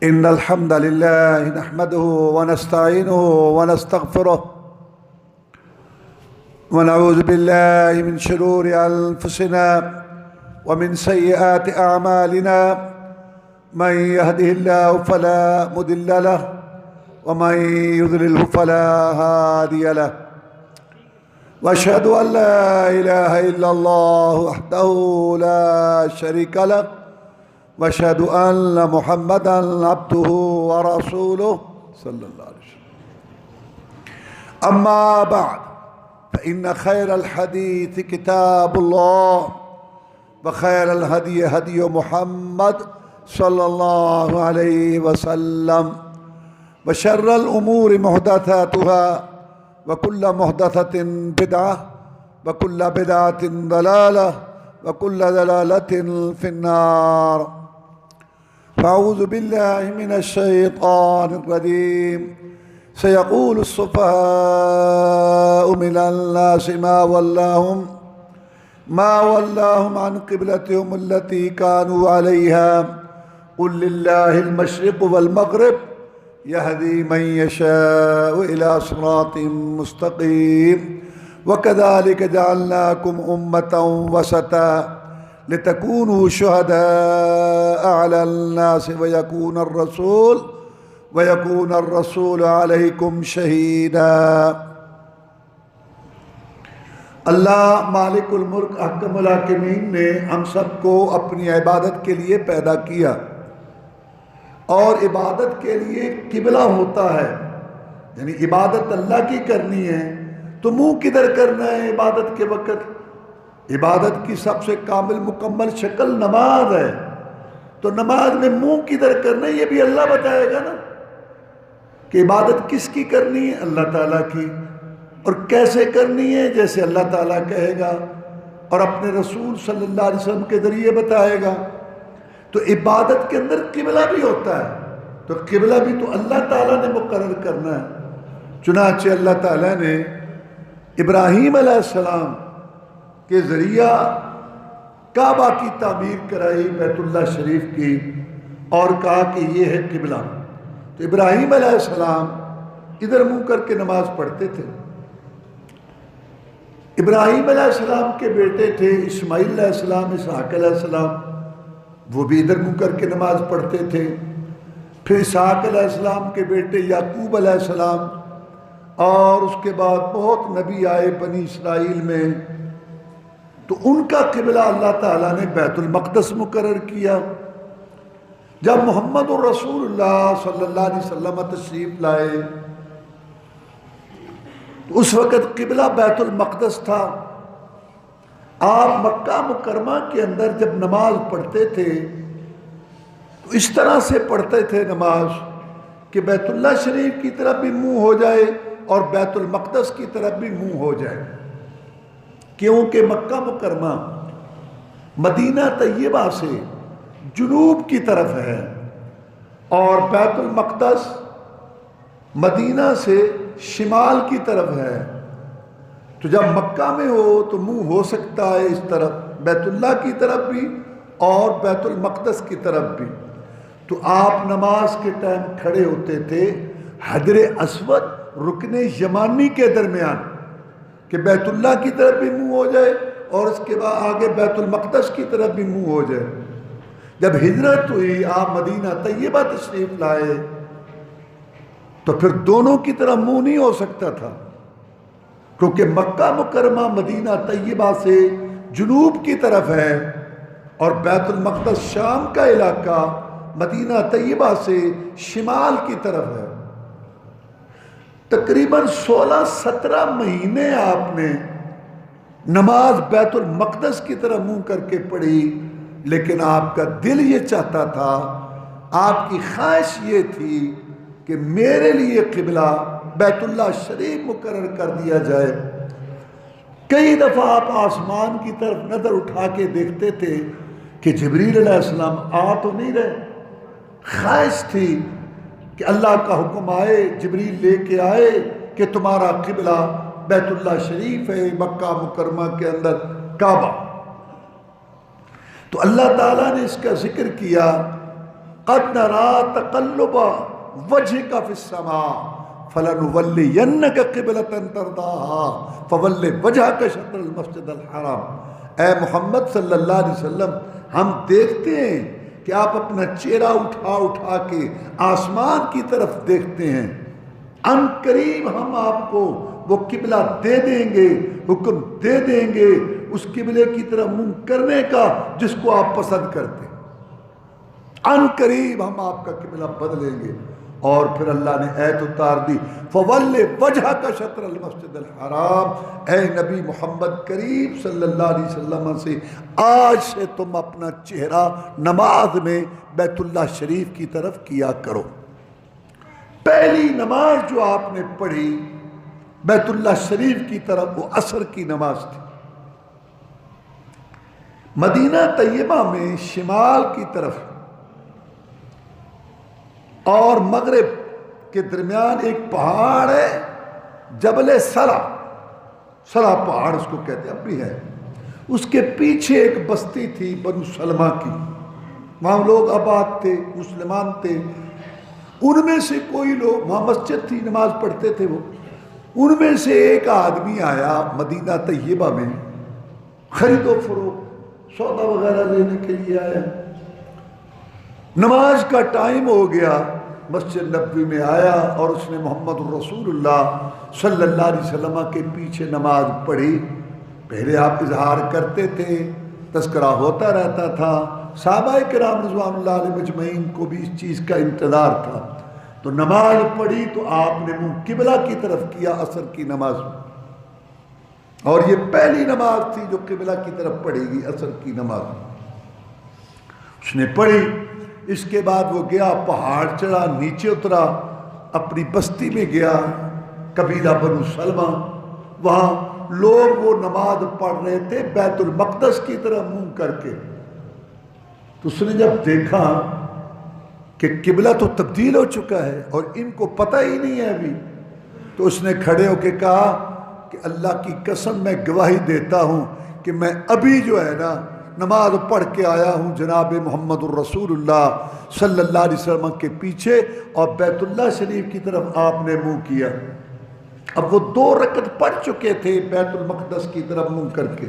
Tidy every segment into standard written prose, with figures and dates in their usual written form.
إن الحمد لله نحمده ونستعينه ونستغفره ونعوذ بالله من شرور أنفسنا ومن سيئات أعمالنا من يهده الله فلا مضل له ومن يضلله فلا هادي له وأشهد أن لا إله إلا الله وحده لا شريك له وأشهد أن محمدًا عبده ورسوله صلى الله عليه وسلم. أما بعد فإن خير الحديث كتاب الله وخير الهدي هدي محمد صلى الله عليه وسلم وشر الأمور محدثاتها وكل محدثة بدعة وكل بدعة ضلالة وكل ضلالة في النار. فأعوذ بالله من الشيطان الرجيم. سيقول السفهاء من الناس ما ولاهم عن قبلتهم التي كانوا عليها قل لله المشرق والمغرب يهدي من يشاء إلى صراط مستقيم وكذلك جعلناكم أمة وسطا لتكونوا شهداء على الناس ويكون الرسول عليكم شهيدا. اللہ مالک الملک احکم الحاکمین نے ہم سب کو اپنی عبادت کے لیے پیدا کیا اور عبادت کے لیے قبلہ ہوتا ہے، یعنی عبادت اللہ کی کرنی ہے تو منہ کدھر کرنا ہے عبادت کے وقت؟ عبادت کی سب سے کامل مکمل شکل نماز ہے، تو نماز میں منہ کدھر کرنا ہے یہ بھی اللہ بتائے گا نا، کہ عبادت کس کی کرنی ہے؟ اللہ تعالیٰ کی، اور کیسے کرنی ہے جیسے اللہ تعالیٰ کہے گا اور اپنے رسول صلی اللہ علیہ وسلم کے ذریعے بتائے گا. تو عبادت کے اندر قبلہ بھی ہوتا ہے، تو قبلہ بھی تو اللہ تعالیٰ نے مقرر کرنا ہے. چنانچہ اللہ تعالیٰ نے ابراہیم علیہ السلام کے ذریعہ کعبہ کی تعمیر کرائی، بیت اللہ شریف کی، اور کہا کہ یہ ہے قبلہ. تو ابراہیم علیہ السلام ادھر منہ کر کے نماز پڑھتے تھے. ابراہیم علیہ السلام کے بیٹے تھے اسماعیل علیہ السلام، اسحاق علیہ السلام، وہ بھی ادھر منہ کر کے نماز پڑھتے تھے. پھر اسحاق علیہ السلام کے بیٹے یعقوب علیہ السلام، اور اس کے بعد بہت نبی آئے بنی اسرائیل میں، تو ان کا قبلہ اللہ تعالیٰ نے بیت المقدس مقرر کیا. جب محمد الرسول اللہ صلی اللہ علیہ وسلم تشریف لائے تو اس وقت قبلہ بیت المقدس تھا. آپ مکہ مکرمہ کے اندر جب نماز پڑھتے تھے تو اس طرح سے پڑھتے تھے نماز کہ بیت اللہ شریف کی طرف بھی منہ ہو جائے اور بیت المقدس کی طرف بھی منہ ہو جائے، کیونکہ مکہ مکرمہ مدینہ طیبہ سے جنوب کی طرف ہے اور بیت المقدس مدینہ سے شمال کی طرف ہے. تو جب مکہ میں ہو تو منہ ہو سکتا ہے اس طرف بیت اللہ کی طرف بھی اور بیت المقدس کی طرف بھی. تو آپ نماز کے ٹائم کھڑے ہوتے تھے حجر اسود رکن یمانی کے درمیان کہ بیت اللہ کی طرف بھی منہ ہو جائے اور اس کے بعد آگے بیت المقدس کی طرف بھی منہ ہو جائے. جب ہجرت ہوئی آپ مدینہ طیبہ تشریف لائے تو پھر دونوں کی طرف منہ نہیں ہو سکتا تھا، کیونکہ مکہ مکرمہ مدینہ طیبہ سے جنوب کی طرف ہے اور بیت المقدس شام کا علاقہ مدینہ طیبہ سے شمال کی طرف ہے. تقریباً 16-17 مہینے آپ نے نماز بیت المقدس کی طرف منہ کر کے پڑھی، لیکن آپ کا دل یہ چاہتا تھا، آپ کی خواہش یہ تھی کہ میرے لیے قبلہ بیت اللہ شریف مقرر کر دیا جائے. کئی دفعہ آپ آسمان کی طرف نظر اٹھا کے دیکھتے تھے کہ جبریل علیہ السلام آ تو نہیں رہے. خواہش تھی کہ اللہ کا حکم آئے، جبریل لے کے آئے کہ تمہارا قبلہ بیت اللہ شریف ہے، مکہ مکرمہ کے اندر کعبہ. تو اللہ تعالیٰ نے اس کا ذکر کیا قد نرى تقلب وجهك في السماء فلنولينك قبلة ترضاها فول وجهك شطر المسجد الحرام. اے محمد صلی اللہ علیہ وسلم، ہم دیکھتے ہیں کہ آپ اپنا چہرہ اٹھا اٹھا کے آسمان کی طرف دیکھتے ہیں، ان قریب ہم آپ کو وہ قبلہ دے دیں گے، حکم دے دیں گے اس قبلے کی طرف منہ کرنے کا جس کو آپ پسند کرتے ہیں، ان قریب ہم آپ کا قبلہ بدلیں گے. اور پھر اللہ نے ایت اتار دی فول وجہک شطر المسجد الحرام. اے نبی محمد کریم صلی اللہ علیہ وسلم سے آج سے تم اپنا چہرہ نماز میں بیت اللہ شریف کی طرف کیا کرو. پہلی نماز جو آپ نے پڑھی بیت اللہ شریف کی طرف وہ عصر کی نماز تھی. مدینہ طیبہ میں شمال کی طرف اور مغرب کے درمیان ایک پہاڑ ہے جبل سلا پہاڑ اس کو کہتے ہیں، اب بھی ہے. اس کے پیچھے ایک بستی تھی بنو سلمہ کی، وہاں لوگ آباد تھے، مسلمان تھے. ان میں سے کوئی لوگ، وہاں مسجد تھی، نماز پڑھتے تھے وہ. ان میں سے ایک آدمی آیا مدینہ طیبہ میں خرید و فروخت سودا وغیرہ لینے کے لیے آیا. نماز کا ٹائم ہو گیا، مسجد نبوی میں آیا اور اس نے محمد رسول اللہ صلی اللہ علیہ وسلم کے پیچھے نماز پڑھی. پہلے آپ اظہار کرتے تھے، تذکرہ ہوتا رہتا تھا، صحابہ کرام رضوان اللہ علیہ مجمعین کو بھی اس چیز کا انتظار تھا. تو نماز پڑھی تو آپ نے منہ قبلہ کی طرف کیا عصر کی نماز میں، اور یہ پہلی نماز تھی جو قبلہ کی طرف پڑھی گئی، عصر کی نماز. اس نے پڑھی، اس کے بعد وہ گیا پہاڑ چڑھا، نیچے اترا، اپنی بستی میں گیا قبیلہ بنو سلمہ. وہاں لوگ وہ نماز پڑھ رہے تھے بیت المقدس کی طرف منہ کر کے. تو اس نے جب دیکھا کہ قبلہ تو تبدیل ہو چکا ہے اور ان کو پتہ ہی نہیں ہے ابھی، تو اس نے کھڑے ہو کے کہا کہ اللہ کی قسم میں گواہی دیتا ہوں کہ میں ابھی جو ہے نا نماز پڑھ کے آیا ہوں جناب محمد الرسول اللہ صلی اللہ علیہ وسلم کے پیچھے، اور بیت اللہ شریف کی طرف آپ نے منہ کیا. اب وہ 2 رکعت پڑھ چکے تھے بیت المقدس کی طرف منہ کر کے.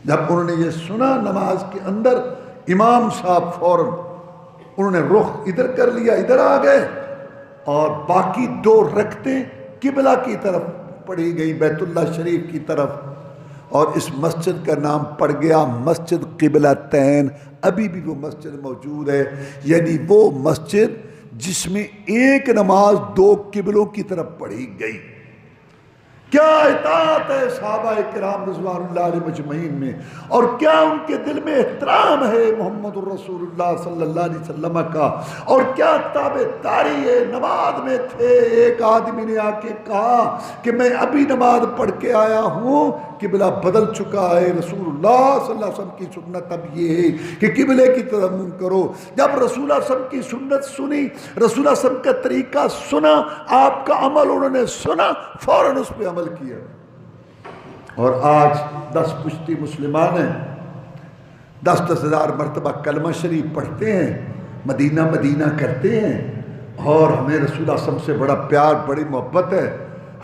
جب انہوں نے یہ سنا نماز کے اندر، امام صاحب فوراً انہوں نے رخ ادھر کر لیا، ادھر آ گئے، اور باقی 2 رکعتیں قبلہ کی طرف پڑھی گئی، بیت اللہ شریف کی طرف. اور اس مسجد کا نام پڑ گیا مسجد قبلتین. ابھی بھی وہ مسجد موجود ہے، یعنی وہ مسجد جس میں ایک نماز 2 قبلوں کی طرف پڑھی گئی. کیا اطاعت ہے صحابہ کرام رضوان اللہ علیہ مجمعین میں، اور کیا ان کے دل میں احترام ہے محمد الرسول اللہ صلی اللہ علیہ وسلم کا، اور کیا تابعداری ہے. نماز میں تھے، ایک آدمی نے آ کے کہا کہ میں ابھی نماز پڑھ کے آیا ہوں، قبلہ بدل چکا ہے. رسول اللہ صلی اللہ علیہ وسلم کی سنت اب یہ ہے کہ قبلے کی طرف منہ کرو. جب رسول اللہ صلی اللہ علیہ وسلم کی سنت سنی، رسول اللہ صلی اللہ علیہ وسلم کا طریقہ سنا، آپ کا عمل انہوں نے سنا، فوراً اس پہ عمل کیا. اور آج 10 پشتی مسلمان ہیں، 10 ہزار مرتبہ کلمہ شریف پڑھتے ہیں، مدینہ مدینہ کرتے ہیں، اور ہمیں رسول اللہ صلی اللہ علیہ وسلم سے بڑا پیار، بڑی محبت ہے.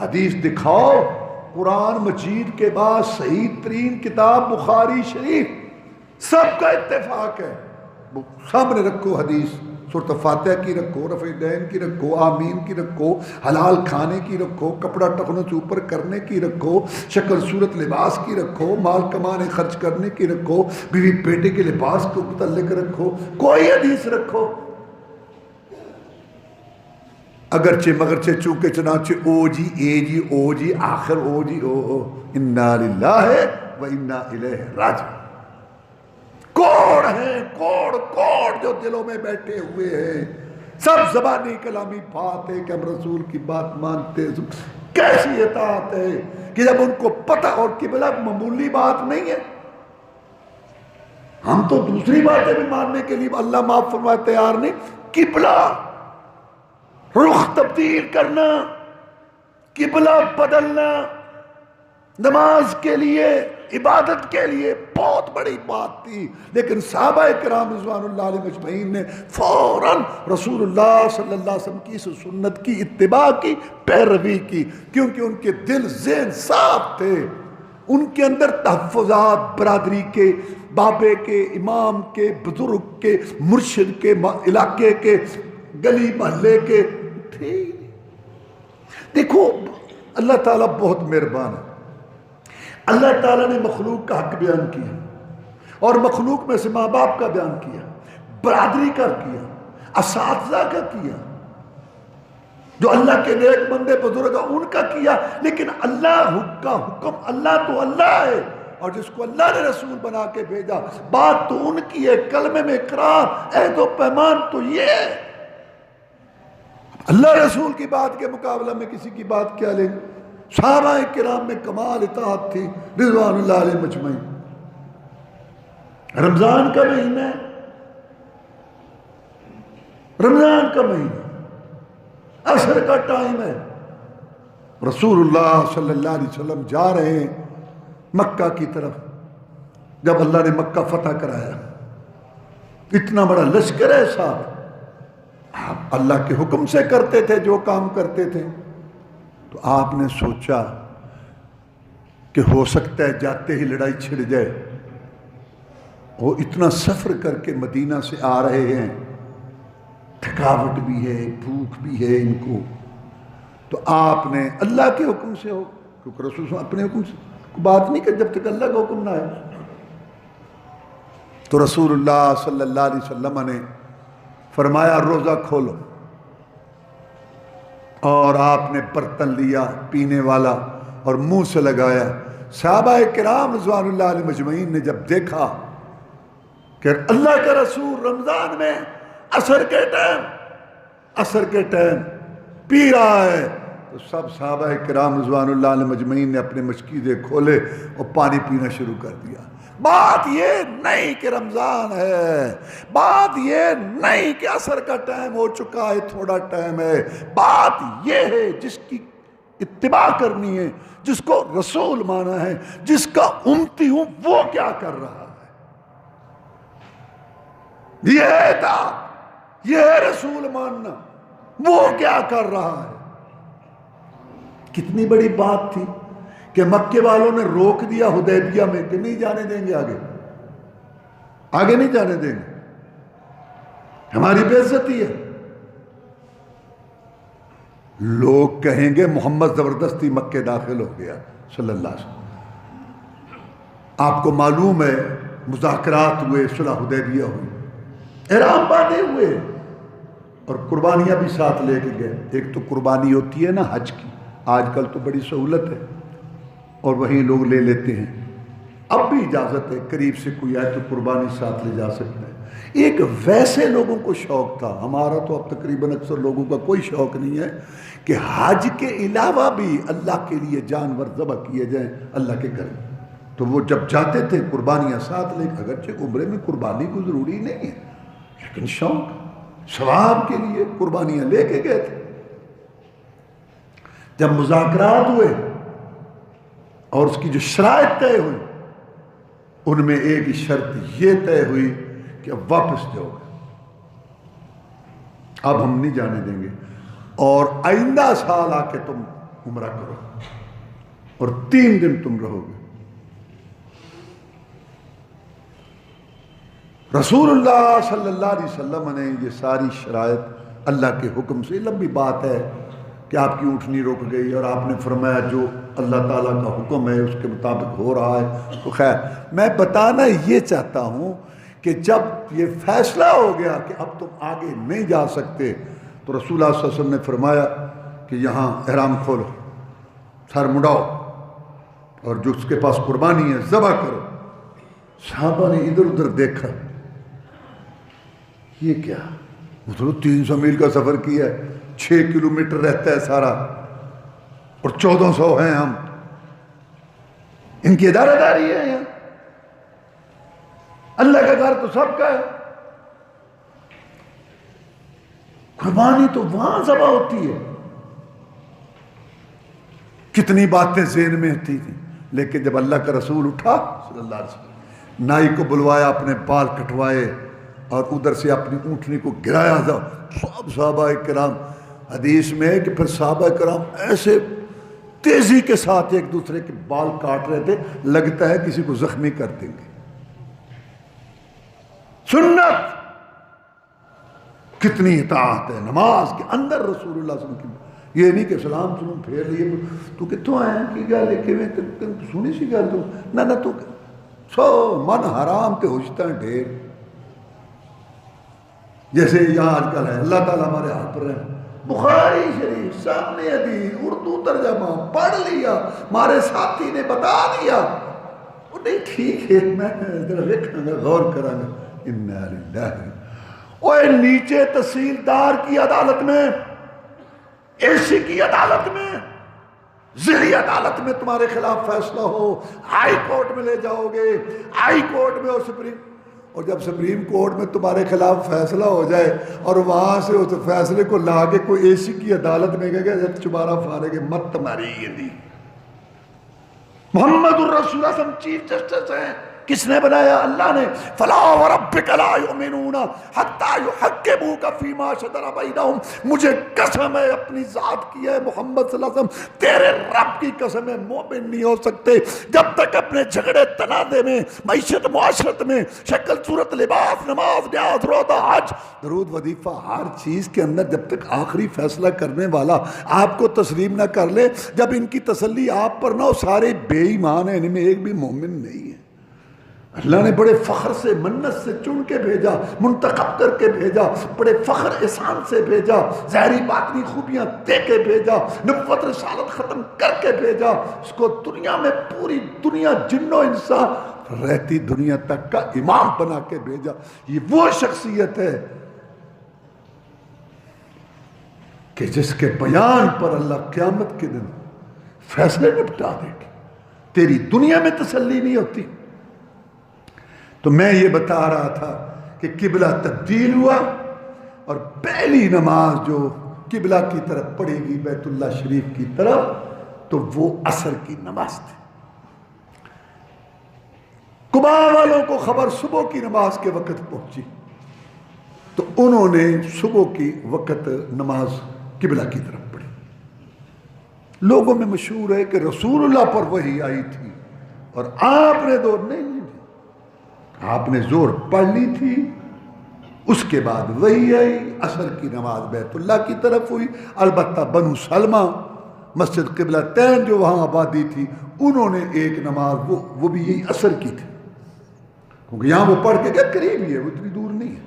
حدیث دکھاؤ، قرآن مجید کے بعد صحیح ترین کتاب بخاری شریف، سب کا اتفاق ہے. سامنے رکھو حدیث، سورۃ فاتحہ کی رکھو، رفع دین کی رکھو، آمین کی رکھو، حلال کھانے کی رکھو، کپڑا ٹخنوں سے اوپر کرنے کی رکھو، شکل صورت لباس کی رکھو، مال کمانے خرچ کرنے کی رکھو، بیوی بیٹے کے لباس کو متعلق رکھو، کوئی حدیث رکھو. اگرچہ مگرچہ چونکہ چنانچہ او جی اے جی او جی آخر او جی او انا للہ و انا الیہ راجعون. کوڑ ہیں، کوڑ جو دلوں میں بیٹھے ہوئے ہیں، سب زبانی کلامی بات ہے کہ ہم رسول کی بات مانتے ہیں. کیسی اطاعت ہے کہ جب ان کو پتہ، اور قبلہ معمولی بات نہیں ہے. ہم تو دوسری باتیں بھی ماننے کے لیے اللہ معاف فرمائے تیار نہیں. قبلہ رخ تبدیل کرنا، قبلہ بدلنا، نماز کے لیے، عبادت کے لیے بہت بڑی بات تھی، لیکن صحابہ کرام رضوان اللہ علیہ مجمعین نے فوراً رسول اللہ صلی اللہ علیہ وسلم کی سنت کی اتباع کی، پیروی کی، کیونکہ ان کے دل ذہن صاف تھے، ان کے اندر تحفظات برادری کے، بابے کے، امام کے، بزرگ کے، مرشد کے، علاقے کے، گلی محلے کے تھے۔ دیکھو اللہ تعالیٰ بہت مہربان ہے، اللہ تعالیٰ نے مخلوق کا حق بیان کیا، اور مخلوق میں سے ماں باپ کا بیان کیا، برادری کا کیا، اساتذہ کا کیا، جو اللہ کے نیک بندے بزرگ ہیں ان کا کیا، لیکن اللہ کا حکم، اللہ تو اللہ ہے، اور جس کو اللہ نے رسول بنا کے بھیجا بات تو ان کی ہے، کلمے میں اقرار، عہد و پیمان تو یہ ہے۔ اللہ رسول کی بات کے مقابلہ میں کسی کی بات کیا لیں؟ صحابہ کرام میں کمال اطاعت تھی رضوان اللہ علیہ مجمعین۔ رمضان کا مہینہ ہے، رمضان کا مہینہ، عصر کا ٹائم ہے، رسول اللہ صلی اللہ علیہ وسلم جا رہے ہیں مکہ کی طرف۔ جب اللہ نے مکہ فتح کرایا، اتنا بڑا لشکر ہے صاحب، آپ اللہ کے حکم سے کرتے تھے جو کام کرتے تھے، تو آپ نے سوچا کہ ہو سکتا ہے جاتے ہی لڑائی چھڑ جائے، وہ اتنا سفر کر کے مدینہ سے آ رہے ہیں، تھکاوٹ بھی ہے، بھوک بھی ہے ان کو، تو آپ نے اللہ کے حکم سے ہو، کیونکہ رسول صلی اللہ علیہ وسلم اپنے حکم سے بات نہیں کہ جب تک اللہ کا حکم نہ آئے، تو رسول اللہ صلی اللہ علیہ وسلم نے فرمایا روزہ کھولو، اور آپ نے برتن لیا پینے والا اور منہ سے لگایا۔ صحابہ کرام رضوان اللہ علیہ مجمعین نے جب دیکھا کہ اللہ کا رسول رمضان میں عصر کے ٹائم پی رہا ہے، تو سب صحابہ کرام رضوان اللہ علیہ مجمعین نے اپنے مشکیزے کھولے اور پانی پینا شروع کر دیا۔ بات یہ نہیں کہ رمضان ہے، بات یہ نہیں کہ عصر کا ٹائم ہو چکا ہے، تھوڑا ٹائم ہے، بات یہ ہے جس کی اتباع کرنی ہے، جس کو رسول مانا ہے، جس کا امتی ہوں وہ کیا کر رہا ہے، یہ ہے اطاعت، یہ ہے رسول ماننا، وہ کیا کر رہا ہے۔ کتنی بڑی بات تھی کہ مکے والوں نے روک دیا حدیبیہ میں کہ نہیں جانے دیں گے، آگے نہیں جانے دیں گے، ہماری بے عزتی ہے۔ لوگ کہیں گے محمد زبردستی مکے داخل ہو گیا صلی اللہ علیہ وسلم۔ آپ کو معلوم ہے مذاکرات ہوئے، صلح حدیبیہ ہوئی، احرام باندھے ہوئے، اور قربانیاں بھی ساتھ لے کے گئے۔ ایک تو قربانی ہوتی ہے نا حج کی، آج کل تو بڑی سہولت ہے اور وہیں لوگ لے لیتے ہیں، اب بھی اجازت ہے، قریب سے کوئی آئے تو قربانی ساتھ لے جا سکتا ہے۔ ایک ویسے لوگوں کو شوق تھا، ہمارا تو اب تقریباً اکثر لوگوں کا کوئی شوق نہیں ہے کہ حج کے علاوہ بھی اللہ کے لیے جانور ذبح کیے جائیں اللہ کے گھر، تو وہ جب جاتے تھے قربانیاں ساتھ لے، اگرچہ عمرے میں قربانی کو ضروری نہیں ہے، لیکن شوق ثواب کے لیے قربانیاں لے کے گئے تھے۔ جب مذاکرات ہوئے اور اس کی جو شرائط طے ہوئی، ان میں ایک ہی شرط یہ طے ہوئی کہ اب واپس جاؤ گے، اب ہم نہیں جانے دیں گے، اور آئندہ سال آ کے تم عمرہ کرو اور 3 دن تم رہو گے۔ رسول اللہ صلی اللہ علیہ وسلم نے یہ ساری شرائط اللہ کے حکم سے، لمبی بات ہے کہ آپ کی اونٹنی رک گئی اور آپ نے فرمایا جو اللہ تعالیٰ کا حکم ہے اس کے مطابق ہو رہا ہے، تو خیر میں بتانا یہ چاہتا ہوں کہ جب یہ فیصلہ ہو گیا کہ اب تم آگے نہیں جا سکتے، تو رسول اللہ صلی اللہ علیہ وسلم نے فرمایا کہ یہاں احرام کھولو، سر مڑاؤ، اور جو اس کے پاس قربانی ہے ذبح کرو۔ صحابہ نے ادھر ادھر دیکھا، یہ کیا، مطلب 300 میل کا سفر کیا ہے، 6 کلومیٹر رہتا ہے سارا، اور 1400 ہیں ہم، ان کی ادارہ داری ہے یہاں، اللہ کا گھر تو سب کا ہے، قربانی تو وہاں ذبح ہوتی ہے۔ کتنی باتیں ذہن میں ہوتی تھی، لیکن جب اللہ کا رسول اٹھا صلی اللہ علیہ وسلم، نائی کو بلوایا، اپنے بال کٹوائے اور ادھر سے اپنی اونٹنی کو گرایا تھا، سب صحابہ کرام، حدیث میں ہے کہ پھر صحابہ کرام ایسے تیزی کے ساتھ ایک دوسرے کے بال کاٹ رہے تھے، لگتا ہے کسی کو زخمی کر دیں گے۔ سنت کتنی اطاعت ہے نماز کے اندر رسول اللہ صلی اللہ علیہ وسلم کی، یہ نہیں کہ سلام سلام پھیر لیے تو کتوں آیا کی گل ہے کہ سنی سی گل تو نہ تو سو من حرام تے ہوشتا ڈھیر، جیسے یہاں آج کل ہے۔ اللہ تعالیٰ ہمارے ہاتھ پر رہے، بخاری شریف سامنے حدیث اردو ترجمہ پڑھ لیا، ہمارے ساتھی نے بتا دیا، وہ نہیں ٹھیک ہے میں ذرا دیکھوں گا، غور کراں گا۔ انا للہ، اوے نیچے تحصیلدار کی عدالت میں، اے سی کی عدالت میں، ضلعی عدالت میں تمہارے خلاف فیصلہ ہو، ہائی کورٹ میں لے جاؤ گے، ہائی کورٹ میں اور سپریم، اور جب سپریم کورٹ میں تمہارے خلاف فیصلہ ہو جائے اور وہاں سے اس فیصلے کو لا کے کوئی اے سی کی عدالت میں کہے گا جب چبارہ فارغ مت تمہاری یہ دی۔ محمد الرسول اللہ چیف جسٹس ہیں، کس نے بنایا؟ اللہ نے۔ فلا وربک لا یؤمنون حتی یحکموک فیما شجر بینہم، مجھے قسم ہے اپنی ذات کی ہے محمد صلی اللہ علیہ وسلم، تیرے رب کی قسم ہے، مومن نہیں ہو سکتے جب تک اپنے جھگڑے تنازع میں، معیشت معاشرت میں، شکل صورت لباس نماز نیاز روزہ حج درود وظیفہ ہر چیز کے اندر جب تک آخری فیصلہ کرنے والا آپ کو تسلیم نہ کر لے، جب ان کی تسلی آپ پر نہ ہو، سارے بے ایمان ہیں، ان میں ایک بھی مومن نہیں ہے۔ اللہ نے بڑے فخر سے منت سے چن کے بھیجا، منتخب کر کے بھیجا، بڑے فخر احسان سے بھیجا، ظاہری باطنی خوبیاں دے کے بھیجا، نبوت رسالت ختم کر کے بھیجا، اس کو دنیا میں پوری دنیا جن و انسان رہتی دنیا تک کا امام بنا کے بھیجا۔ یہ وہ شخصیت ہے کہ جس کے بیان پر اللہ قیامت کے دن فیصلے نپٹا دے گی، تیری دنیا میں تسلی نہیں ہوتی۔ تو میں یہ بتا رہا تھا کہ قبلہ تبدیل ہوا اور پہلی نماز جو قبلہ کی طرف پڑھے گی بیت اللہ شریف کی طرف، تو وہ عصر کی نماز تھی۔ قبا والوں کو خبر صبح کی نماز کے وقت پہنچی تو انہوں نے صبح کی وقت نماز قبلہ کی طرف پڑھی۔ لوگوں میں مشہور ہے کہ رسول اللہ پر وحی آئی تھی اور آپ نے دور نہیں، آپ نے زور پڑھ لی تھی، اس کے بعد وہی آئی، عصر کی نماز بیت اللہ کی طرف ہوئی۔ البتہ بنو سلمہ مسجد قبلہ تین جو وہاں آبادی تھی، انہوں نے ایک نماز وہ بھی یہی عصر کی تھی، کیونکہ یہاں وہ پڑھ کے کیا قریب ہی ہے، وہ اتنی دور نہیں ہے،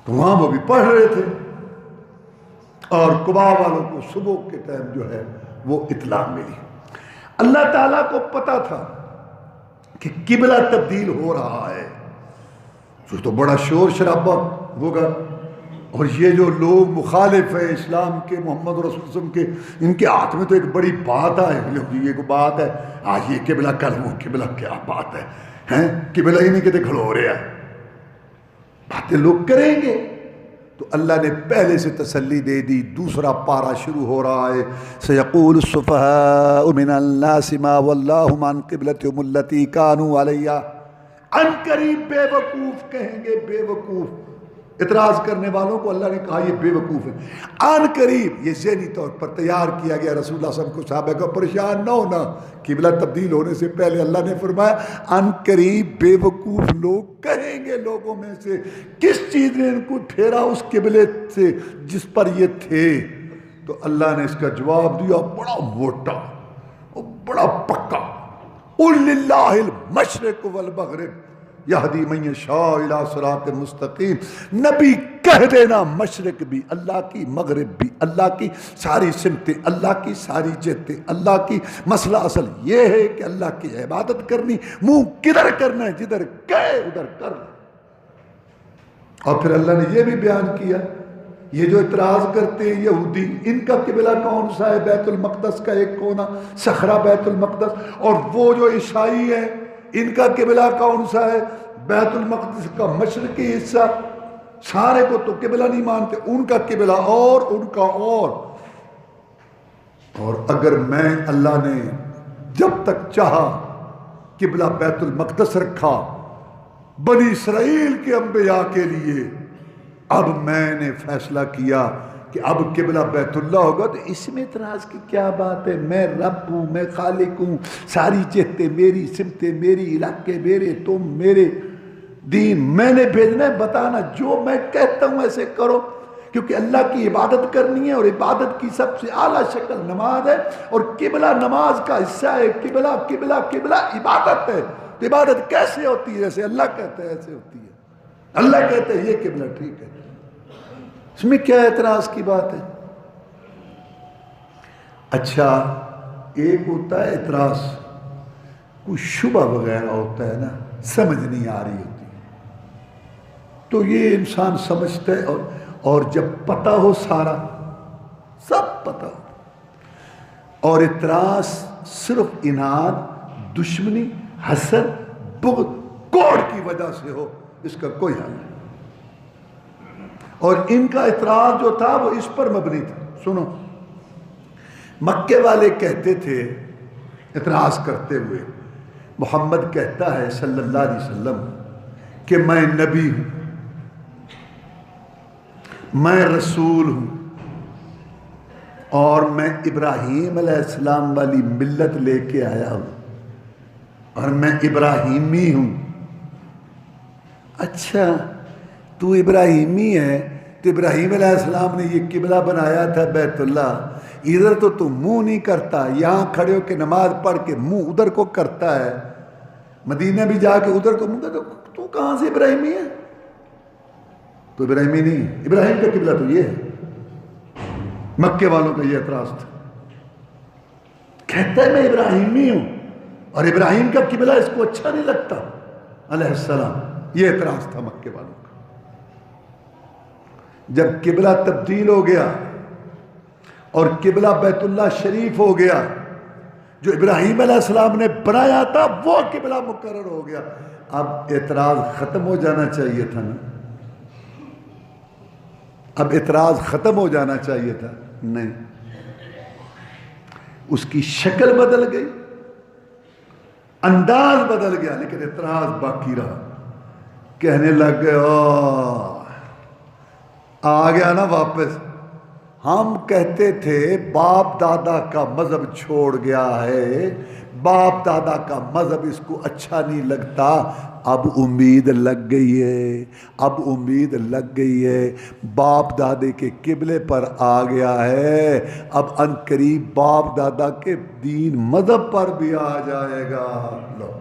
تو وہاں وہ بھی پڑھ رہے تھے۔ اور قبا والوں کو صبح کے ٹائم جو ہے وہ اطلاع ملی۔ اللہ تعالیٰ کو پتا تھا کہ قبلہ تبدیل ہو رہا ہے، تو بڑا شور شرابہ ہوگا، اور یہ جو لوگ مخالف ہیں اسلام کے، محمد رسول اللہ علیہ وسلم کے، ان کے ہاتھ میں تو ایک بڑی بات ہے، یہ کوئی بات ہے آج یہ قبلہ کل وہ قبلہ، کیا بات ہے، قبلہ ہی نہیں کہتے کھڑو ہو رہا ہے، باتیں لوگ کریں گے۔ تو اللہ نے پہلے سے تسلی دے دی۔ دوسرا پارہ شروع ہو رہا ہے، سیقول السفہاء من الناس ما ولاہم عن قبلتہم التی کانوا علیہا، ان قریب بے وقوف کہیں گے، بے وقوف اعتراض کرنے والوں کو اللہ نے کہا یہ بے وقوف ہے۔ ان قریب یہ ذہنی طور پر تیار کیا گیا رسول اللہ صلی اللہ علیہ وسلم کو، صحابہ کو پریشان نہ ہونا، قبلہ تبدیل ہونے سے پہلے اللہ نے فرمایا ان قریب بے وقوف لوگ کہیں گے لوگوں میں سے، کس چیز نے ان کو پھیرا اس قبلے سے جس پر یہ تھے؟ تو اللہ نے اس کا جواب دیا بڑا موٹا اور بڑا پکا، قل للہ المشرق والمغرب یہدی من یشاء الی صراط مستقیم، نبی کہہ دینا مشرق بھی اللہ کی، مغرب بھی اللہ کی، ساری سمتیں اللہ کی، ساری جہتیں اللہ کی۔ مسئلہ اصل یہ ہے کہ اللہ کی عبادت کرنی، منہ کدھر کرنا ہے، جدھر کہے ادھر کر۔ اور پھر اللہ نے یہ بھی بیان کیا، یہ جو اعتراض کرتے ہیں یہودی، ان کا قبلہ کون سا ہے؟ بیت المقدس کا ایک کونا، صخرہ بیت المقدس، اور وہ جو عیسائی ہیں ان کا قبلہ کون سا ہے؟ بیت المقدس کا مشرقی حصہ۔ سارے کو تو قبلہ نہیں مانتے، ان کا قبلہ اور ان کا اور اگر میں اللہ نے جب تک چاہا قبلہ بیت المقدس رکھا بنی اسرائیل کے انبیاء کے لیے، اب میں نے فیصلہ کیا کہ اب قبلہ بیت اللہ ہوگا، تو اس میں اعتراض کی کیا بات ہے؟ میں رب ہوں، میں خالق ہوں، ساری جہتیں میری، سمتیں میری، علاقے میرے، تم میرے، دین میں نے بھیجنا ہے، بتانا جو میں کہتا ہوں ایسے کرو، کیونکہ اللہ کی عبادت کرنی ہے، اور عبادت کی سب سے اعلیٰ شکل نماز ہے، اور قبلہ نماز کا حصہ ہے، قبلہ قبلہ قبلہ عبادت ہے۔ تو عبادت کیسے ہوتی ہے؟ جیسے اللہ کہتا ہے ایسے ہوتی ہے، اللہ کہتا ہے یہ قبلہ ٹھیک ہے، اس میں کیا اعتراض کی بات ہے؟ اچھا، ایک ہوتا ہے اعتراض، کوئی شبہ وغیرہ ہوتا ہے نا، سمجھ نہیں آ رہی ہوتی، تو یہ انسان سمجھتا ہے، اور جب پتہ ہو سارا، سب پتہ ہو، اور اعتراض صرف اناد، دشمنی، حسد، بغض، کوڑ کی وجہ سے ہو، اس کا کوئی حل نہیں۔ اور ان کا اعتراض جو تھا وہ اس پر مبنی تھا۔ سنو، مکے والے کہتے تھے اعتراض کرتے ہوئے، محمد کہتا ہے صلی اللہ علیہ وسلم کہ میں نبی ہوں، میں رسول ہوں، اور میں ابراہیم علیہ السلام والی ملت لے کے آیا ہوں، اور میں ابراہیمی ہوں۔ اچھا، تو ابراہیمی ہے، تو ابراہیم علیہ السلام نے یہ قبلہ بنایا تھا بیت اللہ، ادھر تو منہ نہیں کرتا، یہاں کھڑے ہو کے نماز پڑھ کے منہ ادھر کو کرتا ہے، مدینہ بھی جا کے ادھر کو منہ کرتا، تو کہاں سے ابراہیمی ہے؟ تو ابراہیمی نہیں ہے، ابراہیم کا قبلہ تو یہ ہے۔ مکے والوں کا یہ اعتراض تھا، کہتا ہے میں ابراہیمی ہوں، اور ابراہیم کا قبلہ اس کو اچھا نہیں لگتا علیہ السلام، یہ اعتراض تھا مکے والوں کا۔ جب قبلہ تبدیل ہو گیا اور قبلہ بیت اللہ شریف ہو گیا، جو ابراہیم علیہ السلام نے بنایا تھا وہ قبلہ مقرر ہو گیا، اب اعتراض ختم ہو جانا چاہیے تھا نا، اب اعتراض ختم ہو جانا چاہیے تھا، نہیں، اس کی شکل بدل گئی، انداز بدل گیا، لیکن اعتراض باقی رہا۔ کہنے لگ گئے آ گیا نا واپس، ہم کہتے تھے باپ دادا کا مذہب چھوڑ گیا ہے، باپ دادا کا مذہب اس کو اچھا نہیں لگتا، اب امید لگ گئی ہے، اب امید لگ گئی ہے، باپ دادے کے قبلے پر آ گیا ہے، اب ان قریب باپ دادا کے دین مذہب پر بھی آ جائے گا۔ لو،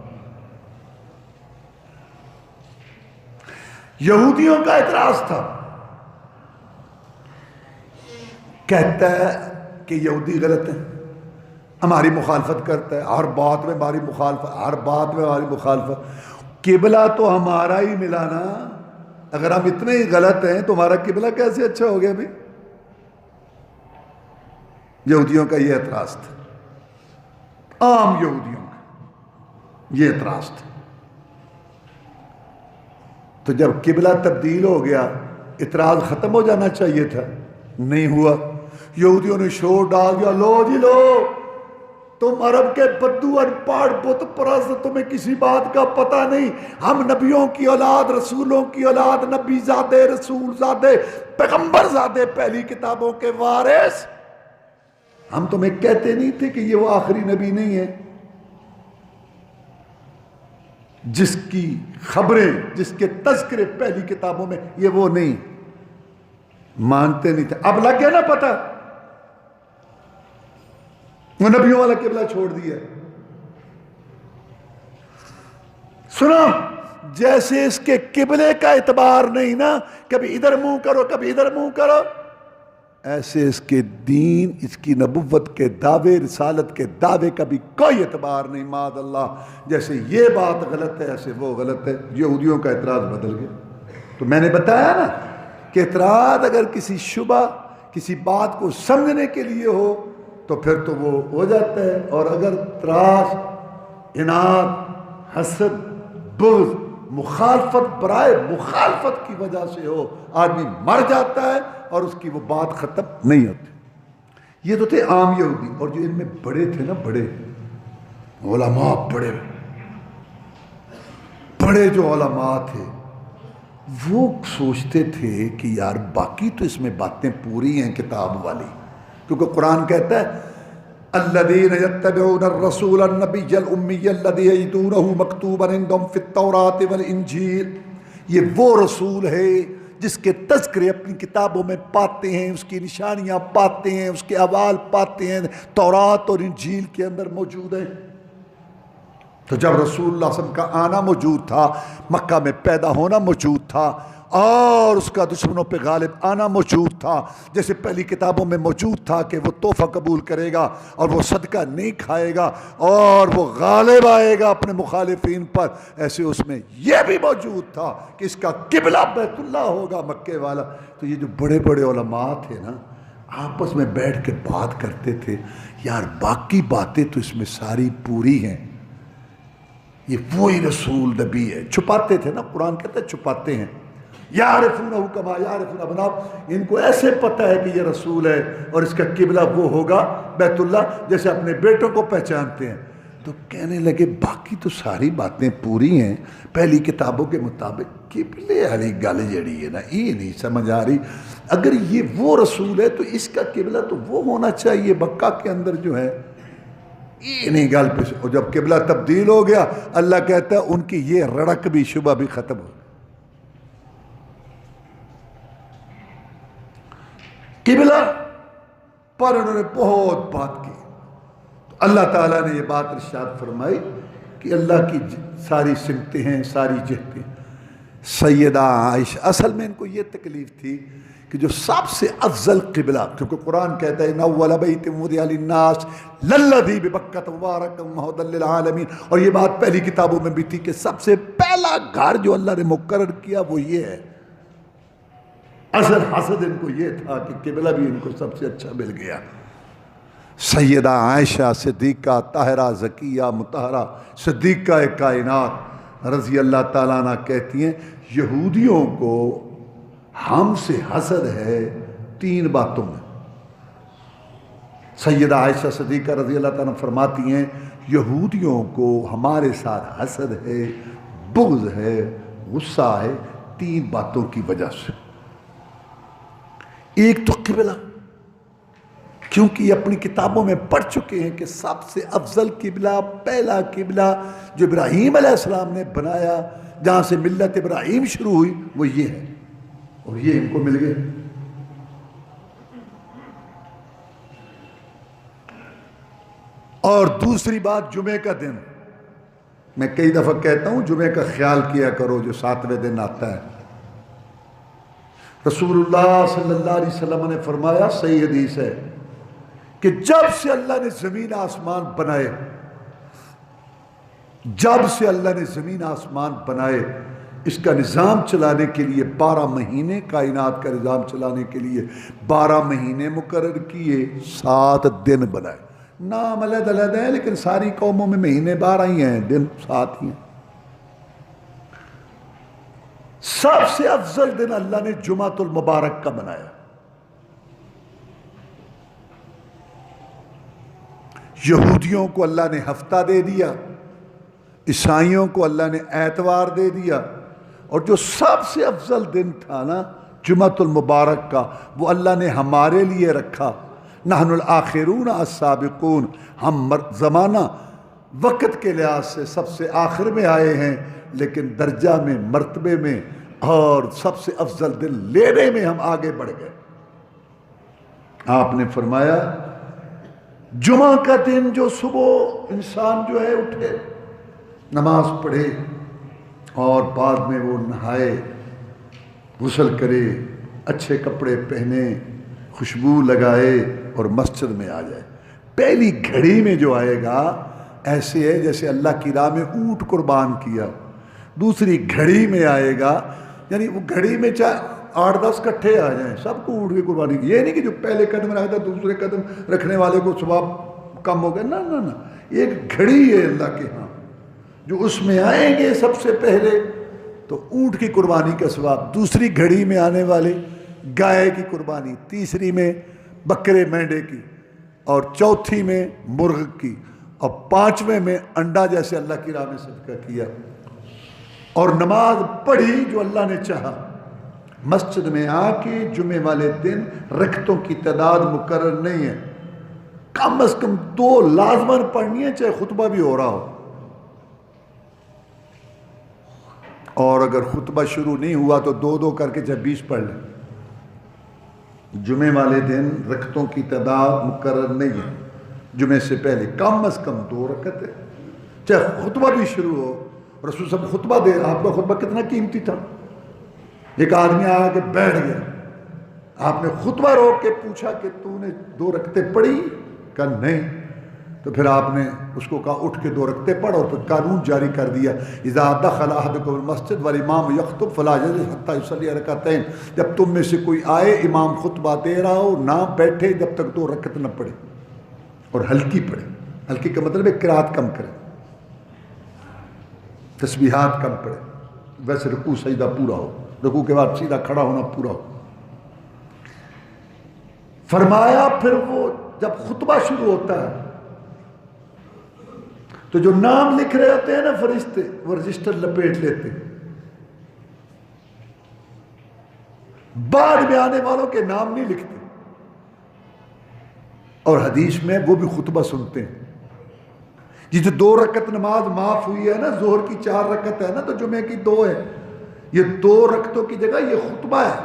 یہودیوں کا اعتراض تھا، کہتا ہے کہ یہودی غلط ہے، ہماری مخالفت کرتا ہے، ہر بات میں ہماری مخالفت، ہر بات میں ہماری مخالفت، قبلہ تو ہمارا ہی ملا نا، اگر ہم اتنے ہی غلط ہیں تو ہمارا قبلہ کیسے اچھا ہو گیا بھی؟ یہودیوں کا یہ اعتراض تھا، عام یہودیوں کا یہ اعتراض تھا۔ تو جب قبلہ تبدیل ہو گیا، اعتراض ختم ہو جانا چاہیے تھا، نہیں ہوا، یہودیوں نے شور ڈال دیا، لو جی لو، تم عرب کے بدو ان پاڑ بت پرست، تمہیں کسی بات کا پتہ نہیں، ہم نبیوں کی اولاد، رسولوں کی اولاد، نبی زادے، رسول زادے، پیغمبر زادے، پہلی کتابوں کے وارث، ہم تمہیں کہتے نہیں تھے کہ یہ وہ آخری نبی نہیں ہے جس کی خبریں، جس کے تذکرے پہلی کتابوں میں، یہ وہ نہیں، مانتے نہیں تھے، اب لگ گیا نا پتہ، وہ نبیوں والا قبلہ چھوڑ دیا۔ سنو، جیسے اس کے قبلے کا اعتبار نہیں نا، کبھی ادھر منہ کرو کبھی ادھر منہ کرو، ایسے اس کے دین، اس کی نبوت کے دعوے، رسالت کے دعوے کا بھی کوئی اعتبار نہیں، معاذ اللہ، جیسے یہ بات غلط ہے ایسے وہ غلط ہے۔ یہودیوں کا اعتراض بدل گیا۔ تو میں نے بتایا نا کہ اعتراض اگر کسی شبہ، کسی بات کو سمجھنے کے لیے ہو تو پھر تو وہ ہو جاتا ہے، اور اگر اعتراض، اناد، حسد، بغض، مخالفت برائے مخالفت کی وجہ سے ہو، آدمی مر جاتا ہے اور اس کی وہ بات ختم نہیں ہوتی۔ یہ تو تھے عام یہودی، اور جو ان میں بڑے تھے نا، بڑے علماء بڑے بڑے جو علماء تھے وہ سوچتے تھے کہ یار باقی تو اس میں باتیں پوری ہیں کتاب والی، کیونکہ قرآن کہتا ہے الذین یتبعون الرسول النبی الامی الذی یجدونہ مکتوبا عندہم فی التوراۃ والانجیل، یہ وہ رسول ہے جس کے تذکرے اپنی کتابوں میں پاتے ہیں، اس کی نشانیاں پاتے ہیں، اس کے احوال پاتے ہیں، تورات اور انجیل کے اندر موجود ہیں۔ تو جب رسول اللہ صلی اللہ علیہ وسلم کا آنا موجود تھا، مکہ میں پیدا ہونا موجود تھا، اور اس کا دشمنوں پہ غالب آنا موجود تھا، جیسے پہلی کتابوں میں موجود تھا کہ وہ تحفہ قبول کرے گا اور وہ صدقہ نہیں کھائے گا اور وہ غالب آئے گا اپنے مخالفین پر، ایسے اس میں یہ بھی موجود تھا کہ اس کا قبلہ بیت اللہ ہوگا مکے والا۔ تو یہ جو بڑے بڑے علماء تھے نا، آپس میں بیٹھ کے بات کرتے تھے، یار باقی باتیں تو اس میں ساری پوری ہیں، یہ وہی رسول نبی ہے۔ چھپاتے تھے نا، قرآن کہتا ہے چھپاتے ہیں، یعرفونہ کما یعرفون ابناءہم، ان کو ایسے پتہ ہے کہ یہ رسول ہے اور اس کا قبلہ وہ ہوگا بیت اللہ، جیسے اپنے بیٹوں کو پہچانتے ہیں۔ تو کہنے لگے باقی تو ساری باتیں پوری ہیں، پہلی کتابوں کے مطابق قبلے والی گل جڑی ہے نا یہ نہیں سمجھ آ رہی، اگر یہ وہ رسول ہے تو اس کا قبلہ تو وہ ہونا چاہیے مکہ کے اندر جو ہے، یہ نہیں گل پہ۔ اور جب قبلہ تبدیل ہو گیا، اللہ کہتا ہے ان کی یہ رڑک بھی شبہ بھی ختم ہو گئی۔ قبلہ پر انہوں نے بہت بات کی، تو اللہ تعالیٰ نے یہ بات ارشاد فرمائی کہ اللہ کی ساری سمتیں ہیں، ساری جہتیں۔ سیدہ عائشہ، اصل میں ان کو یہ تکلیف تھی کہ جو سب سے افضل قبلہ، کیونکہ قرآن کہتا ہے ان اول بیت وضع للناس للذی ببکۃ مبارکا وہدی للعالمین، اور یہ بات پہلی کتابوں میں بھی تھی کہ سب سے پہلا گھر جو اللہ نے مقرر کیا وہ یہ ہے۔ اصل حسد ان کو یہ تھا کہ قبلہ بھی ان کو سب سے اچھا مل گیا۔ سیدہ عائشہ صدیقہ طاہرہ زکیہ مطہرہ صدیقہ کائنات رضی اللہ تعالیٰ عنہ کہتی ہیں یہودیوں کو ہم سے حسد ہے 3 باتوں میں۔ سیدہ عائشہ صدیقہ رضی اللہ تعالیٰ عنہ فرماتی ہیں یہودیوں کو ہمارے ساتھ حسد ہے، بغض ہے، غصہ ہے 3 باتوں کی وجہ سے۔ ایک تو قبلہ، کیونکہ یہ اپنی کتابوں میں پڑھ چکے ہیں کہ سب سے افضل قبلہ، پہلا قبلہ جو ابراہیم علیہ السلام نے بنایا، جہاں سے ملت ابراہیم شروع ہوئی، وہ یہ ہے، اور یہ ان کو مل گئے۔ اور دوسری بات جمعے کا دن، میں کئی دفعہ کہتا ہوں جمعے کا خیال کیا کرو جو 7ویں دن آتا ہے۔ رسول اللہ صلی اللہ علیہ وسلم نے فرمایا، صحیح حدیث ہے، کہ جب سے اللہ نے زمین آسمان بنائے، جب سے اللہ نے زمین آسمان بنائے، اس کا نظام چلانے کے لیے 12 مہینے، کائنات کا نظام چلانے کے لیے 12 مہینے مقرر کیے، 7 دن بنائے۔ نام علیحدہ علیحدہ ہے لیکن ساری قوموں میں مہینے 12 ہی ہیں، دن 7 ہی ہیں۔ سب سے افضل دن اللہ نے جمعۃ المبارک کا بنایا۔ یہودیوں کو اللہ نے ہفتہ دے دیا، عیسائیوں کو اللہ نے اتوار دے دیا، اور جو سب سے افضل دن تھا نا جمعۃ المبارک کا، وہ اللہ نے ہمارے لیے رکھا۔ نحن الآخرون السابقون، ہم زمانہ وقت کے لحاظ سے سب سے آخر میں آئے ہیں، لیکن درجہ میں، مرتبے میں اور سب سے افضل دن لینے میں ہم آگے بڑھ گئے۔ آپ نے فرمایا جمعہ کا دن جو صبح انسان جو ہے اٹھے، نماز پڑھے اور بعد میں وہ نہائے، غسل کرے، اچھے کپڑے پہنے، خوشبو لگائے اور مسجد میں آ جائے، پہلی گھڑی میں جو آئے گا ایسے ہے جیسے اللہ کی راہ میں اونٹ قربان کیا۔ دوسری گھڑی میں آئے گا، یعنی وہ گھڑی میں چاہے 8-10 کٹھے آ جائیں، سب کو اونٹ کی قربانی کی۔ یہ نہیں کہ جو پہلے قدم رکھا تھا دوسرے قدم رکھنے والے کو ثواب کم ہو گیا، نہ نہ نہ، ایک گھڑی ہے اللہ کے ہاں، جو اس میں آئیں گے سب سے پہلے تو اونٹ کی قربانی کا ثواب، دوسری گھڑی میں آنے والے گائے کی قربانی، تیسری میں بکرے مینڈے کی، اور چوتھی میں مرغ کی، اور 5ویں میں انڈا جیسے اللہ کی راہ میں صدقہ کیا، اور نماز پڑھی جو اللہ نے چاہا۔ مسجد میں آ کے جمعے والے دن رکعتوں کی تعداد مقرر نہیں ہے، کم از کم 2 لازماً پڑھنی ہے، چاہے خطبہ بھی ہو رہا ہو۔ اور اگر خطبہ شروع نہیں ہوا تو 2 کر کے چاہے 20 پڑھ لیں۔ جمعے والے دن رکعتوں کی تعداد مقرر نہیں ہے، جمعے سے پہلے کم از کم 2 رکعت ہے، چاہے خطبہ بھی شروع ہو۔ رسول صاحب خطبہ دے، آپ کا خطبہ کتنا قیمتی تھا، ایک آدمی آ کے بیٹھ گیا، آپ نے خطبہ روک کے پوچھا کہ تو نے 2 رکعتیں پڑھی؟ کہا نہیں۔ تو پھر آپ نے اس کو کہا اٹھ کے 2 رکعتیں پڑھ، اور پھر قانون جاری کر دیا، اذا دخل احدکم المسجد والامام یخطب فلا یجلس حتی یصلی رکعتین، جب تم میں سے کوئی آئے امام خطبہ دے رہا ہو نہ بیٹھے جب تک 2 رکعت نہ پڑھے، اور ہلکی پڑھے۔ ہلکی کا مطلب ہے قرات کم کرے، تسبیحات کم پڑھے، ویسے رکوع سجدہ پورا ہو، رکوع کے بعد سیدھا کھڑا ہونا پورا ہو۔ فرمایا پھر وہ جب خطبہ شروع ہوتا ہے تو جو نام لکھ رہے ہوتے ہیں نا فرشتے، وہ رجسٹر لپیٹ لیتے ہیں، بعد میں آنے والوں کے نام نہیں لکھتے، اور حدیث میں وہ بھی خطبہ سنتے ہیں۔ یہ جو 2 رکعت نماز معاف ہوئی ہے نا، ظہر کی 4 رکعت ہے نا تو جمعے کی 2 ہے، یہ 2 رکعتوں کی جگہ یہ خطبہ ہے۔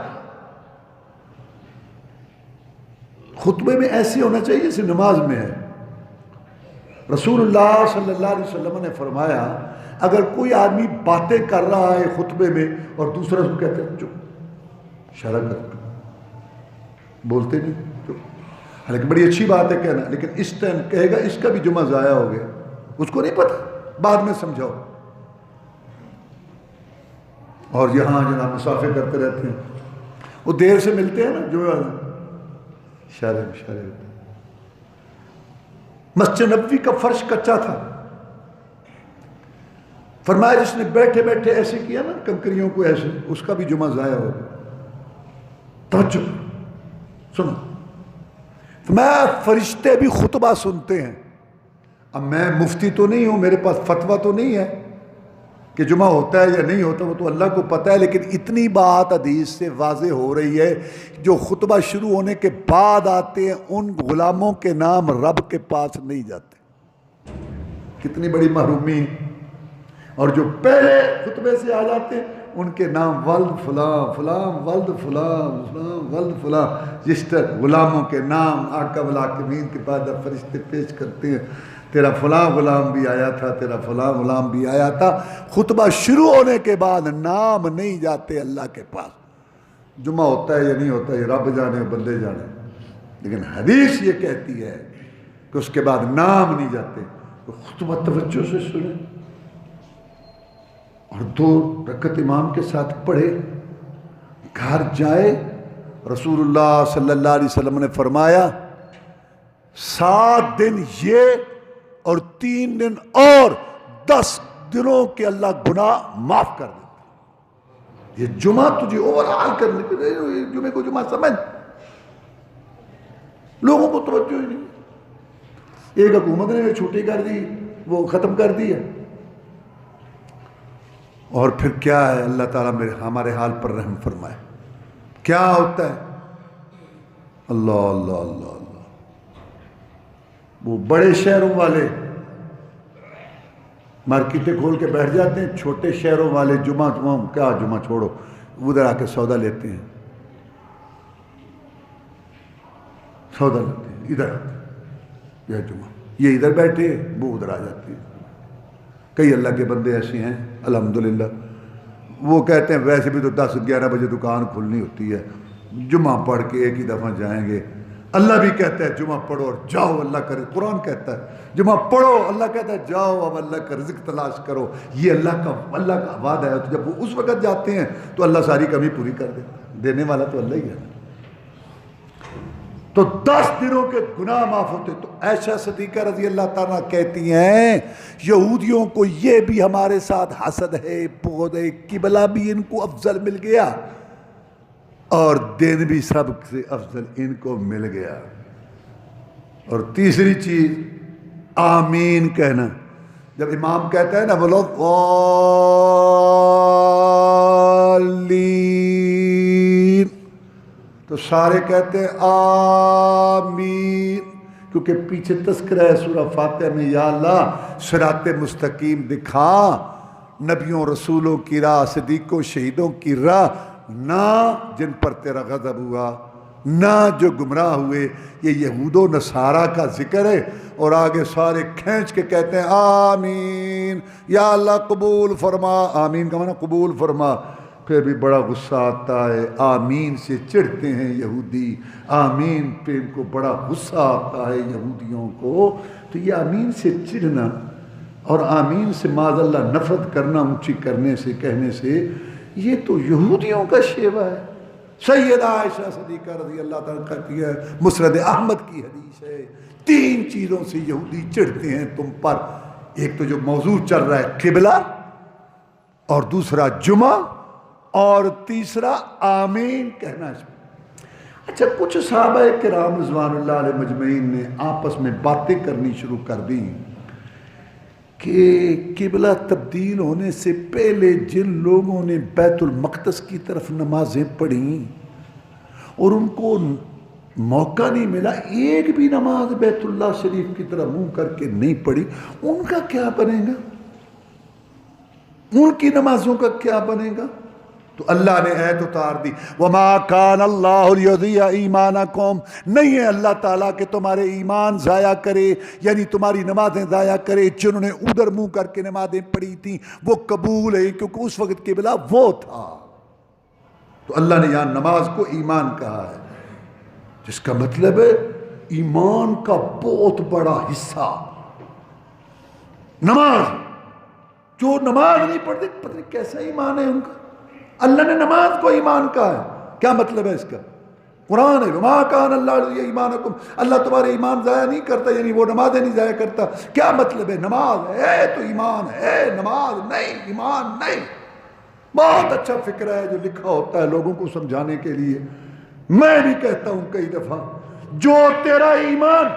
خطبے میں ایسے ہونا چاہیے جیسے نماز میں ہے۔ رسول اللہ صلی اللہ علیہ وسلم نے فرمایا اگر کوئی آدمی باتیں کر رہا ہے خطبے میں اور دوسرا اس کو کہتے ہیں چپ، اشارہ کر، بولتے نہیں، چپ، حالانکہ بڑی اچھی بات ہے کہنا، لیکن اس ٹائم کہے گا اس کا بھی جمعہ ضائع ہو گیا، اس کو نہیں پتہ، بعد میں سمجھاؤ۔ اور یہاں جناب مسافر کرتے رہتے ہیں، وہ دیر سے ملتے ہیں نا جو اشارے اشارے ہوتے ہیں۔ مسجد نبوی کا فرش کچا تھا، فرمایا جس نے بیٹھے بیٹھے ایسے کیا نا کنکریوں کو ایسے، اس کا بھی جمعہ ضائع ہو گیا۔ توجہ سنو، فرمایا فرشتے بھی خطبہ سنتے ہیں۔ اب میں مفتی تو نہیں ہوں، میرے پاس فتویٰ تو نہیں ہے کہ جمعہ ہوتا ہے یا نہیں ہوتا، وہ تو اللہ کو پتہ ہے، لیکن اتنی بات حدیث سے واضح ہو رہی ہے جو خطبہ شروع ہونے کے بعد آتے ہیں ان غلاموں کے نام رب کے پاس نہیں جاتے۔ کتنی بڑی محرومی، اور جو پہلے خطبے سے آ جاتے ہیں ان کے نام ولد فلاں فلاں ولد فلاں فلاں ولد فلاں، جس طرح غلاموں کے نام آقا والعاقبین کے بعد جب فرشتے پیش کرتے ہیں، تیرا فلاں غلام بھی آیا تھا، تیرا فلاں غلام بھی آیا تھا۔ خطبہ شروع ہونے کے بعد نام نہیں جاتے اللہ کے پاس۔ جمعہ ہوتا ہے یا نہیں ہوتا یہ رب جانے بندے جانے، لیکن حدیث یہ کہتی ہے کہ اس کے بعد نام نہیں جاتے۔ تو خطبہ توجہ سے سنے اور 2 رکعت امام کے ساتھ پڑھے، گھر جائے۔ رسول اللہ صلی اللہ علیہ وسلم نے فرمایا 7 دن یہ اور 3 دن اور 10 دنوں کے اللہ گناہ معاف کر دیتے۔ یہ جمعہ تجھے اوورآل کرنے کے لیے، جمعے کو جمعہ سمجھ، لوگوں کو توجہ ہی نہیں۔ ایک حکومت نے چھٹی کر دی، وہ ختم کر دی ہے، اور پھر کیا ہے، اللہ تعالیٰ ہمارے حال پر رحم فرمائے۔ کیا ہوتا ہے، اللہ اللہ اللہ اللہ، وہ بڑے شہروں والے مارکیٹیں کھول کے بیٹھ جاتے ہیں، چھوٹے شہروں والے جمعہ کیا جمعہ چھوڑو، ادھر آ کے سودا لیتے ہیں، سودا لیتے ہیں، ادھر آتے ہیں، یہ جمعہ، یہ ادھر بیٹھے وہ ادھر آ جاتی ہے۔ کئی اللہ کے بندے ایسے ہیں الحمدللہ، وہ کہتے ہیں ویسے بھی تو 10-11 بجے دکان کھلنی ہوتی ہے، جمعہ پڑھ کے ایک ہی دفعہ جائیں گے۔ اللہ بھی کہتا ہے جمعہ پڑھو اور جاؤ، اللہ کرے، قرآن کہتا ہے جمعہ پڑھو، اللہ کہتا ہے جاؤ اب اللہ کا رزق تلاش کرو، یہ اللہ کا وعدہ ہے۔ تو جب وہ اس وقت جاتے ہیں تو اللہ ساری کمی پوری کر دیتا ہے، دینے والا تو اللہ ہی ہے۔ تو 10 دنوں کے گناہ معاف ہوتے۔ تو عائشہ صدیقہ رضی اللہ تعالیٰ کہتی ہیں یہودیوں کو یہ بھی ہمارے ساتھ حسد ہے، بغض ہے، قبلہ بھی ان کو افضل مل گیا اور دین بھی سب سے افضل ان کو مل گیا۔ اور تیسری چیز آمین کہنا. جب امام کہتا ہے نا بولو ضالین، تو سارے کہتے ہیں آمین، کیونکہ پیچھے تذکرہ ہے سورہ فاتحہ میں، یا اللہ صراط مستقیم دکھا، نبیوں رسولوں کی راہ، صدیقوں شہیدوں کی راہ، نہ جن پر تیرا غضب ہوا، نہ جو گمراہ ہوئے. یہ یہود و نصارہ کا ذکر ہے، اور آگے سارے کھینچ کے کہتے ہیں آمین، یا اللہ قبول فرما. آمین کا معنی قبول فرما. پھر بھی بڑا غصہ آتا ہے، آمین سے چڑھتے ہیں یہودی، آمین پہ ان کو بڑا غصہ آتا ہے یہودیوں کو. تو یہ آمین سے چڑھنا اور آمین سے معاذ اللہ نفرت کرنا، اونچی کرنے سے، کہنے سے، یہ تو یہودیوں کا شیوہ ہے. سیدہ عائشہ صدیقہ رضی اللہ تعالیٰ کہتی ہے، مسند احمد کی حدیث ہے، 3 چیزوں سے یہودی چڑھتے ہیں تم پر. ایک تو جو موضوع چل رہا ہے قبلہ، اور دوسرا جمعہ، اور تیسرا آمین کہنا. اچھا، کچھ صحابہ کرام رضوان اللہ علیہ مجمعین نے آپس میں باتیں کرنی شروع کر دی کہ قبلہ تبدیل ہونے سے پہلے جن لوگوں نے بیت المقدس کی طرف نمازیں پڑھیں اور ان کو موقع نہیں ملا ایک بھی نماز بیت اللہ شریف کی طرف منہ کر کے نہیں پڑھی، ان کا کیا بنے گا؟ ان کی نمازوں کا کیا بنے گا؟ تو اللہ نے آیت اتار دی، وَمَا كَانَ اللَّهُ لِيُضِيعَ إِيمَانَكُمْ، نہیں ہے اللہ تعالیٰ کہ تمہارے ایمان ضائع کرے، یعنی تمہاری نمازیں ضائع کرے. جنہوں نے ادھر منہ کر کے نمازیں پڑھی تھیں وہ قبول ہے، کیونکہ اس وقت قبلہ وہ تھا. تو اللہ نے یہاں نماز کو ایمان کہا ہے، جس کا مطلب ہے ایمان کا بہت بڑا حصہ نماز. جو نماز نہیں پڑھتے پتہ نہیں کیسا ایمان ہے ان کا. اللہ نے نماز کو ایمان کہا ہے. کیا مطلب ہے اس کا؟ قرآن ہے، وَمَا كَانَ اللَّهُ لِيُضِيعَ إِيمَانَكُمْ، اللہ تمہارے ایمان ضائع نہیں کرتا، یعنی وہ نمازیں نہیں ضائع کرتا. کیا مطلب ہے؟ نماز ہے تو ایمان ہے، نماز نہیں ایمان نہیں. بہت اچھا فکر ہے جو لکھا ہوتا ہے لوگوں کو سمجھانے کے لیے. میں بھی کہتا ہوں کئی دفعہ، جو تیرا ایمان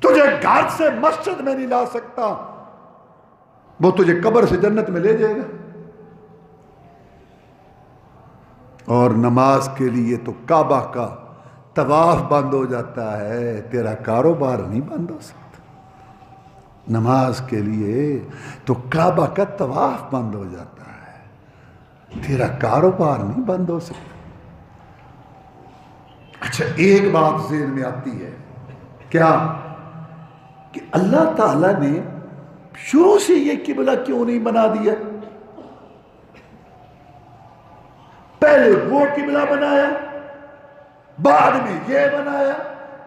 تجھے گھر سے مسجد میں نہیں لا سکتا، وہ تجھے قبر سے جنت میں لے جائے گا. اور نماز کے لیے تو کعبہ کا طواف بند ہو جاتا ہے، تیرا کاروبار نہیں بند ہو سکتا. نماز کے لیے تو کعبہ کا طواف بند ہو جاتا ہے، تیرا کاروبار نہیں بند ہو سکتا. اچھا، ایک بات ذہن میں آتی ہے، کیا کہ اللہ تعالیٰ نے شروع سے یہ قبلہ کیوں نہیں بنا دیا؟ پہلے وہ قبلہ بنایا، بعد میں یہ بنایا.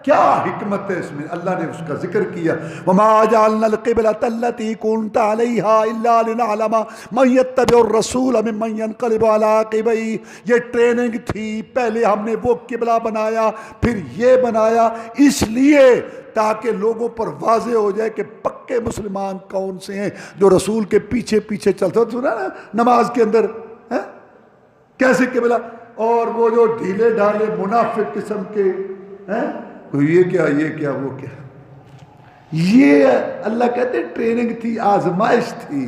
کیا حکمت ہے اس میں؟ اللہ نے اس کا ذکر کیا، وَمَا جَعَلْنَا الْقِبْلَةَ الَّتِي كُنْتَ عَلَيْهَا إِلَّا لِنَعْلَمَ مَنْ يَتَّبِعُ الرَّسُولَ مِمَّنْ يَنْقَلِبُ عَلَىٰ عَقِبَيْهِ. یہ ٹریننگ تھی، پہلے ہم نے وہ قبلہ بنایا، پھر یہ بنایا، اس لیے تاکہ لوگوں پر واضح ہو جائے کہ پکے مسلمان کون سے ہیں جو رسول کے پیچھے پیچھے چلتے. سنا نا نماز کے اندر کیسے قبلہ، اور وہ جو ڈھیلے ڈھالے منافق قسم کے یہ کیا وہ کیا. یہ اللہ کہتے ٹریننگ تھی، آزمائش تھی.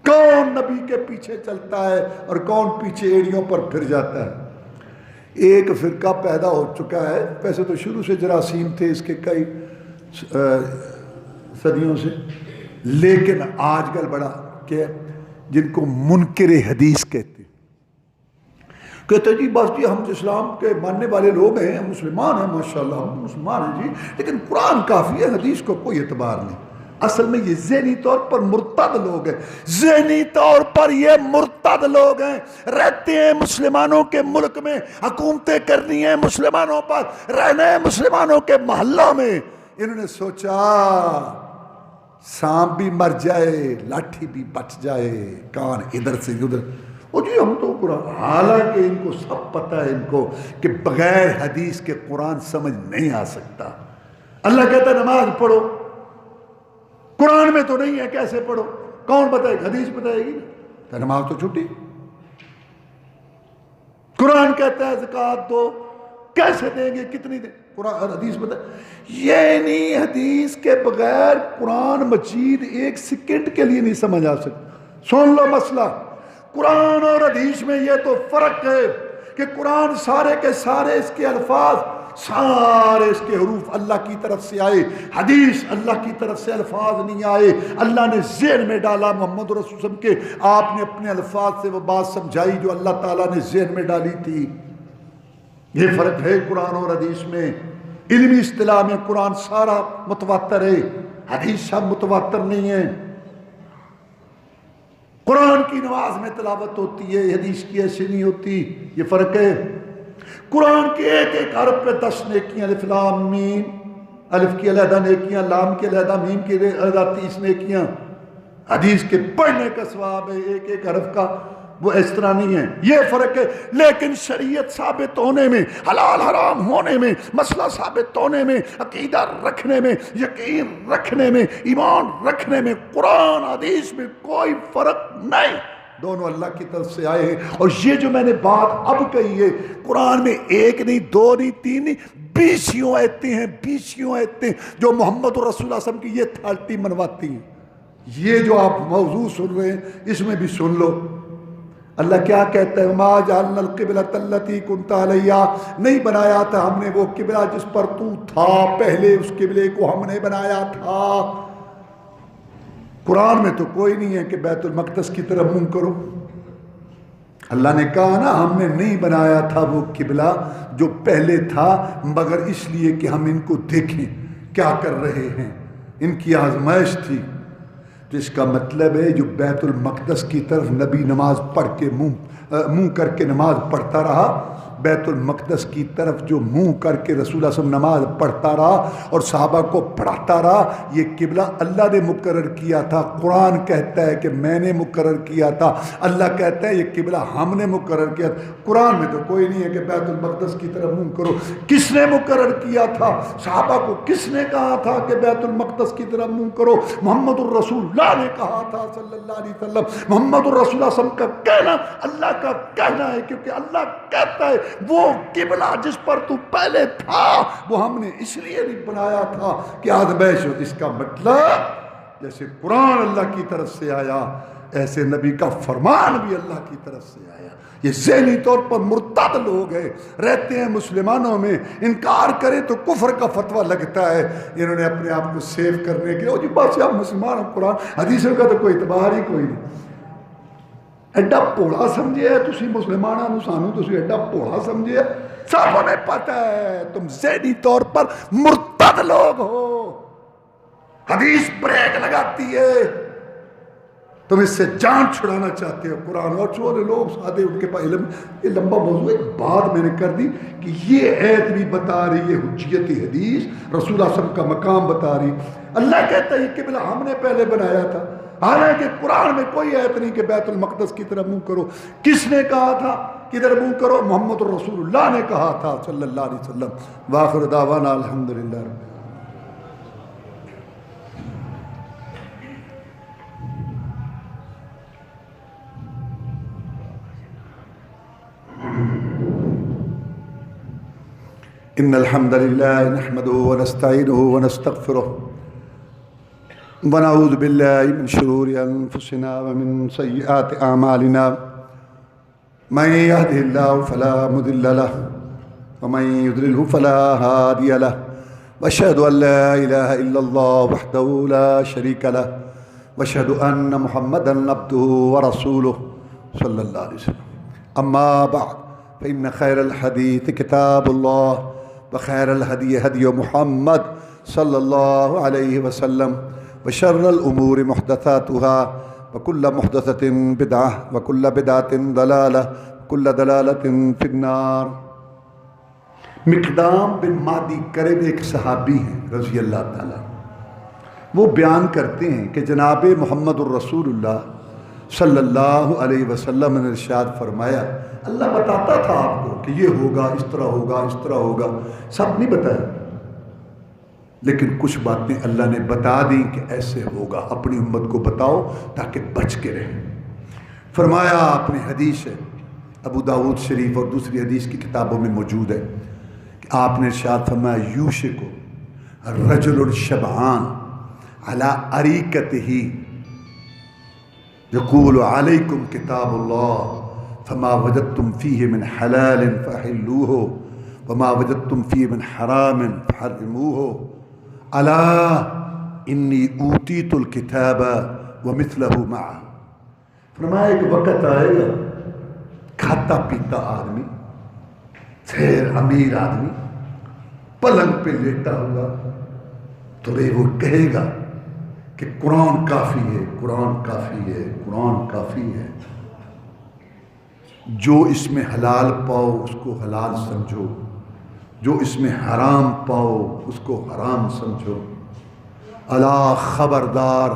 کون نبی کے پیچھے چلتا ہے اور کون پیچھے ایڑیوں پر پھر جاتا ہے. ایک فرقہ پیدا ہو چکا ہے، ویسے تو شروع سے جراثیم تھے اس کے کئی صدیوں سے، لیکن آج کل بڑا کہ جن کو منکر حدیث کہتے ہیں. کہتے جی بس جی ہم اسلام کے ماننے والے لوگ ہیں، ہم مسلمان ہیں، ماشاءاللہ ہم مسلمان ہیں جی، لیکن قرآن کافی ہے، حدیث کو کوئی اعتبار نہیں. اصل میں یہ ذہنی طور پر مرتد لوگ ہیں، ذہنی طور پر یہ مرتد لوگ ہیں. رہتے ہیں مسلمانوں کے ملک میں، حکومتیں کرنی ہیں مسلمانوں پر، رہنا ہے مسلمانوں کے محلوں میں. انہوں نے سوچا سانپ بھی مر جائے، لاٹھی بھی بچ جائے، کان ادھر سے ادھر. وہ جی ہم تو قرآن، حالانکہ ان کو سب پتہ ہے ان کو کہ بغیر حدیث کے قرآن سمجھ نہیں آ سکتا. اللہ کہتا ہے نماز پڑھو، قرآن میں تو نہیں ہے، کیسے پڑھو؟ کون بتائے گا؟ حدیث بتائے گی تو نماز تو چھٹی. قرآن کہتا ہے زکوٰۃ دو، کیسے دیں گے، کتنی دیں؟ قرآن حدیث بتا، یہ نہیں حدیث کے بغیر قرآن مجید ایک سیکنڈ کے لیے نہیں سمجھ آ سکتا۔ سن لو مسئلہ، قرآن اور حدیث میں یہ تو فرق ہے کہ قرآن سارے کے سارے اس کے الفاظ، سارے اس کے حروف اللہ کی طرف سے آئے، حدیث اللہ کی طرف سے الفاظ نہیں آئے، اللہ نے ذہن میں ڈالا محمد رسول اللہ کے، آپ نے اپنے الفاظ سے وہ بات سمجھائی جو اللہ تعالیٰ نے ذہن میں ڈالی تھی۔ یہ فرق ہے قرآن اور حدیث میں۔ علمی اصطلاح میں قرآن سارا متواتر ہے، حدیث سب متواتر نہیں ہے۔ قرآن کی نماز میں تلاوت ہوتی ہے، حدیث کی ایسی نہیں ہوتی، یہ فرق ہے۔ قرآن کے ایک ایک حرف پہ 10 نیکیاں، الف لام میم، الف کی علیحدہ نیکیاں، لام کی علیحدہ، میم کی علیحدہ 30 نیکیاں۔ حدیث کے پڑھنے کا ثواب ہے ایک ایک حرف کا، وہ اس طرح نہیں ہے، یہ فرق ہے۔ لیکن شریعت ثابت ہونے میں، حلال حرام ہونے میں، مسئلہ ثابت ہونے میں، عقیدہ رکھنے میں، یقین رکھنے میں، ایمان رکھنے میں، قرآن حدیث میں کوئی فرق نہیں، دونوں اللہ کی طرف سے آئے ہیں۔ اور یہ جو میں نے بات اب کہی ہے، قرآن میں ایک نہیں، دو نہیں، تین نہیں، 20 آیتیں ہیں، 20 آیتیں جو محمد رسول اللہ صلی اللہ علیہ وسلم کی یہ 30 منواتی ہیں۔ یہ جو آپ موضوع سن رہے ہیں اس میں بھی سن لو، اللہ کیا کہتا ہے، وَمَا جَعَلْنَا الْقِبْلَةَ الَّتِي كُنْتَ عَلَيْهَا، نہیں بنایا تھا ہم نے وہ قبلہ جس پر تو تھا، پہلے اس قبلے کو ہم نے بنایا تھا۔ قرآن میں تو کوئی نہیں ہے کہ بیت المقدس کی طرف منہ کرو۔ اللہ نے کہا نا ہم نے نہیں بنایا تھا وہ قبلہ جو پہلے تھا، مگر اس لیے کہ ہم ان کو دیکھیں کیا کر رہے ہیں، ان کی آزمائش تھی۔ تو اس کا مطلب ہے جو بیت المقدس کی طرف نبی نماز پڑھ کے منہ کر کے نماز پڑھتا رہا، بیت المقدس کی طرف جو منہ کر کے رسول اللہ صلی اللہ علیہ وسلم نماز پڑھتا رہا اور صحابہ کو پڑھاتا رہا، یہ قبلہ اللہ نے مقرر کیا تھا۔ قرآن کہتا ہے کہ میں نے مقرر کیا تھا، اللہ کہتا ہے یہ قبلہ ہم نے مقرر کیا تھا۔ قرآن میں تو کوئی نہیں ہے کہ بیت المقدس کی طرف منہ کرو۔ کس نے مقرر کیا تھا؟ صحابہ کو کس نے کہا تھا کہ بیت المقدس کی طرف منہ کرو؟ محمد الرسول اللہ نے کہا تھا صلی اللہ علیہ وسلم۔ محمد الرسول اللہ صلی اللہ علیہ وسلم کا کہنا اللہ کا کہنا ہے، کیونکہ اللہ کہتا ہے وہ قبلہ جس پر تو پہلے تھا وہ ہم نے اس لیے نہیں بنایا تھا کہ آزمائش ہو۔ اس کا مطلب جیسے قرآن اللہ کی طرف سے آیا، ایسے نبی کا فرمان بھی اللہ کی طرف سے آیا۔ یہ ذہنی طور پر مرتد لوگ ہیں، رہتے ہیں مسلمانوں میں، انکار کریں تو کفر کا فتویٰ لگتا ہے۔ انہوں نے اپنے آپ کو سیو کرنے کے لیے جی بس آپ مسلمان ہیں، قرآن حدیثوں کا تو کوئی اعتبار ہی کوئی نہیں۔ ایڈا پوڑا سمجھے ہے تسی مسلمانوں نو، سانو تسی ایڈا پوڑا سمجھے ہے؟ سب ہمیں پتہ ہے تم ذہنی طور پر مرتد لوگ ہو۔ حدیث بریک لگاتی ہے، تم اس سے جان چھڑانا چاہتے ہو قرآن اور چھوڑے لوگ سادے ان کے پاس علم۔ یہ لمبا موضوع، ایک بات میں نے کر دی کہ یہ آیت بھی بتا رہی ہے حجیت حدیث، رسول اللہ صلی اللہ علیہ وسلم کا مقام بتا رہی۔ اللہ کہتا ہے یہ قبلہ ہم نے پہلے بنایا تھا، حالانکہ قرآن میں کوئی آیت نہیں کہ بیت المقدس کی طرف منہ کرو۔ کس نے کہا تھا کدھر منہ کرو؟ محمد رسول اللہ نے کہا تھا صلی اللہ علیہ وسلم۔ وآخر دعوانا الحمدللہ۔ ان الحمد لله نحمده ونستعينه ونستغفره ونعوذ بالله من شرور انفسنا ومن سيئات اعمالنا، من يهده الله فلا مضل له ومن يضلله فلا هادي له، واشهد ان لا اله الا الله وحده لا شريك له، واشهد ان محمدا عبده ورسوله صلى الله عليه وسلم۔ اما بعد فان خير الحديث كتاب الله، وخير الهدي هدي محمد صلى الله عليه وسلم، وشر الأمور محدثاتها، وكل محدثة بدعة، وكل بدعة ضلالة، وكل ضلالة في النار۔ مقدام بن مادی کرب ایک صحابی ہیں رضی اللہ تعالیٰ، وہ بیان کرتے ہیں کہ جناب محمد الرسول اللہ صلی اللہ علیہ وسلم نے ارشاد فرمایا، اللہ بتاتا تھا آپ کو کہ یہ ہوگا، اس طرح ہوگا، اس طرح ہوگا، سب نہیں بتایا، لیکن کچھ باتیں اللہ نے بتا دیں کہ ایسے ہوگا، اپنی امت کو بتاؤ تاکہ بچ کے رہیں۔ فرمایا، اپنی حدیث ہے ابو داؤد شریف اور دوسری حدیث کی کتابوں میں موجود ہے آپ نے ارشاد فرمایا یوشک رجل شبعان علی اریکتہ یقول علیکم کتاب اللہ فما وجدتم فیہ من حلال فحلوہ وما وجدتم فیہ من حرام فحرموہ الا انی اوتیت الکتاب ومثلہ معہ. فرمایا ایک وقت آئے گا کھاتا پیتا آدمی، پھر امیر آدمی پلنگ پہ لیٹا ہوا تو وہ کہے گا کہ قرآن کافی ہے، قرآن کافی ہے، قرآن کافی ہے. جو اس میں حلال پاؤ اس کو حلال سمجھو، جو اس میں حرام پاؤ اس کو حرام سمجھو. الا خبردار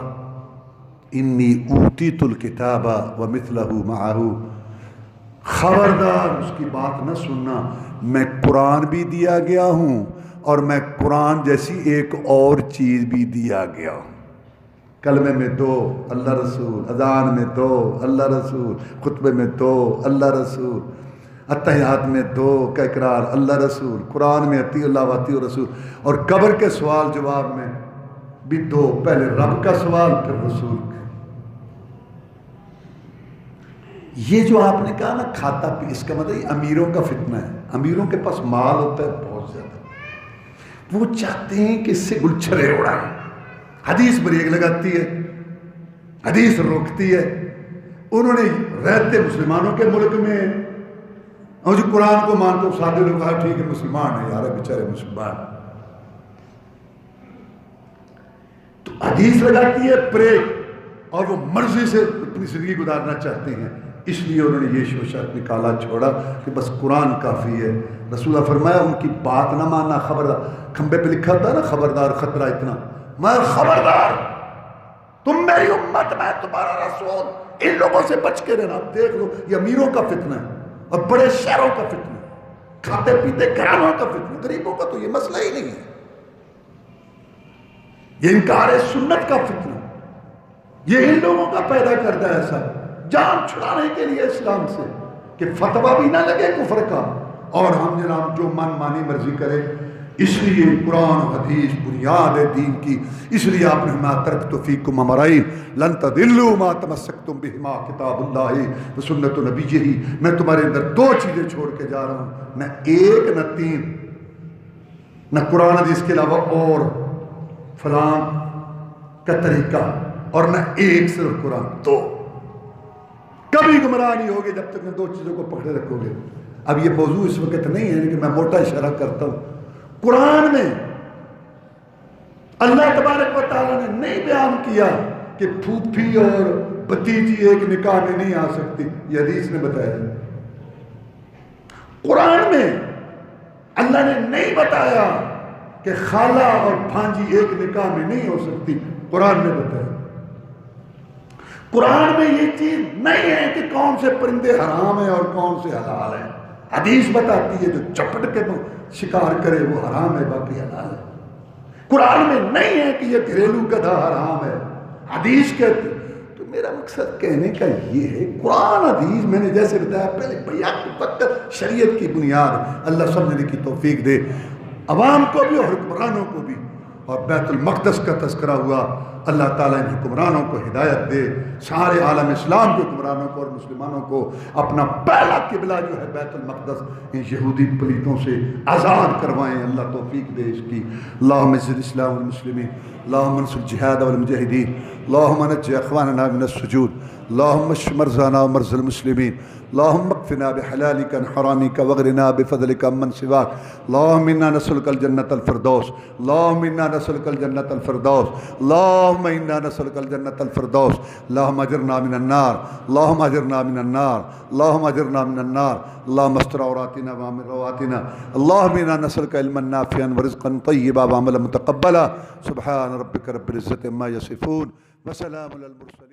انی اوتیت الکتاب ومثلہ معہ، خبردار اس کی بات نہ سننا، میں قرآن بھی دیا گیا ہوں اور میں قرآن جیسی ایک اور چیز بھی دیا گیا ہوں. کلمے میں دو اللہ رسول، اذان میں دو اللہ رسول، خطبے میں دو اللہ رسول، اتحیات میں دو کا اقرار اللہ رسول، قرآن میں اطیع اللہ و اطیع الرسول، اور قبر کے سوال جواب میں بھی دو، پہلے رب کا سوال پھر رسول کا. یہ جو آپ نے کہا نا کھاتا پی، اس کا مطلب امیروں کا فتنہ ہے. امیروں کے پاس مال ہوتا ہے بہت زیادہ، وہ چاہتے ہیں کہ اس سے گلچھرے اڑائیں. حدیث بریک لگاتی ہے، حدیث روکتی ہے. انہوں نے رہتے مسلمانوں کے ملک میں اور جو قرآن کو مانتے ہیں سادے لوگ کہا ٹھیک ہے مسلمان ہے یار بیچارے مسلمان، تو حدیث لگاتی ہے بریک اور وہ مرضی سے اپنی زندگی گزارنا چاہتے ہیں. اس لیے انہوں نے یہ شوشہ نکالا چھوڑا کہ بس قرآن کافی ہے. رسول اللہ فرمایا ان کی بات نہ ماننا خبردار. کھمبے پہ لکھا تھا نا خبردار خطرہ اتنا، میں خبردار تم میری امت، میں تمہارا رسول، ان لوگوں سے بچ کے رہنا. آپ دیکھ لو یہ امیروں کا فتنہ ہے اور بڑے شہروں کا فتنہ ہے، کھاتے پیتے گھرانوں کا فتنہ. غریبوں کا تو یہ مسئلہ ہی نہیں ہے. یہ انکار سنت کا فتنہ یہ ان لوگوں کا پیدا کرتا ہے ایسا جان چھڑانے کے لیے اسلام سے کہ فتویٰ بھی نہ لگے کفر کا اور ہم جناب جو من مانی مرضی کرے. اس لیے قرآن و حدیث بنیاد ہے دین کی. اس لیے آپ نے ما ترکت فیکم امرین لن تضلوا ما تمسکتم بہما کتاب اللہ و سنت نبیہ. میں تمہارے اندر دو چیزیں چھوڑ کے جا رہا ہوں، نہ ایک نہ تین، نہ قرآن حدیث کے علاوہ اور فلاں کا طریقہ، اور نہ ایک صرف قرآن. دو کبھی گمراہ نہیں ہوگے جب تک میں دو چیزوں کو پکڑے رکھو گے. اب یہ موضوع اس وقت نہیں ہے لیکن میں موٹا اشارہ کرتا ہوں. قرآن میں اللہ تبارک و تعالیٰ نے نہیں بیان کیا کہ پھوپھی اور بھتیجی ایک نکاح میں نہیں آ سکتی، یہ حدیث نے بتایا. قرآن میں اللہ نے نہیں بتایا کہ خالہ اور بھانجی ایک نکاح میں نہیں ہو سکتی، قرآن نے بتایا. قرآن میں یہ چیز نہیں ہے کہ کون سے پرندے حرام ہیں اور کون سے حلال ہیں. حدیث بتاتی ہے جو چپٹ کے شکار کرے وہ حرام ہے باقی حلال ہے. قرآن میں نہیں ہے کہ یہ گھریلو گدھا حرام ہے، حدیث کہتی. تو میرا مقصد کہنے کا یہ ہے قرآن حدیث میں نے جیسے بتایا پہلے بیان وقت شریعت کی بنیاد. اللہ سمجھنے کی توفیق دے عوام کو بھی اور حکمرانوں کو بھی. اور بیت المقدس کا تذکرہ ہوا، اللہ تعالیٰ ان حکمرانوں کو ہدایت دے، سارے عالم اسلام کے حکمرانوں کو اور مسلمانوں کو اپنا پہلا قبلہ جو ہے بیت المقدس ان یہودی پلیتوں سے آزاد کروائیں. اللہ توفیق دے اس کی. اللہم اعز الاسلام والمسلمین، اللہم انصر الجہاد والمجاہدین، اللہم نجِ اخواننا من السجود، اللہم اشف مرضانا ومرضى المسلمین، اللہم اکفنا بحلالک عن حرامک واغننا بفضلک عمن سواک. اللہم انا نسألک الجنة الفردوس، اللہم انا نسألک الجنة الفردوس، اللہم انا نسألک الجنة الفردوس. اللہم اجرنا من النار، اللہم اجرنا من النار، اللہم اجرنا من النار. اللہم استر عوراتنا وامن رواتنا. اللہم انا نسألک علما نافعا ورزقا طیبا وعملا متقبلا. سبحان ربک رب العزة عما یصفون وسلام علی المرسلین.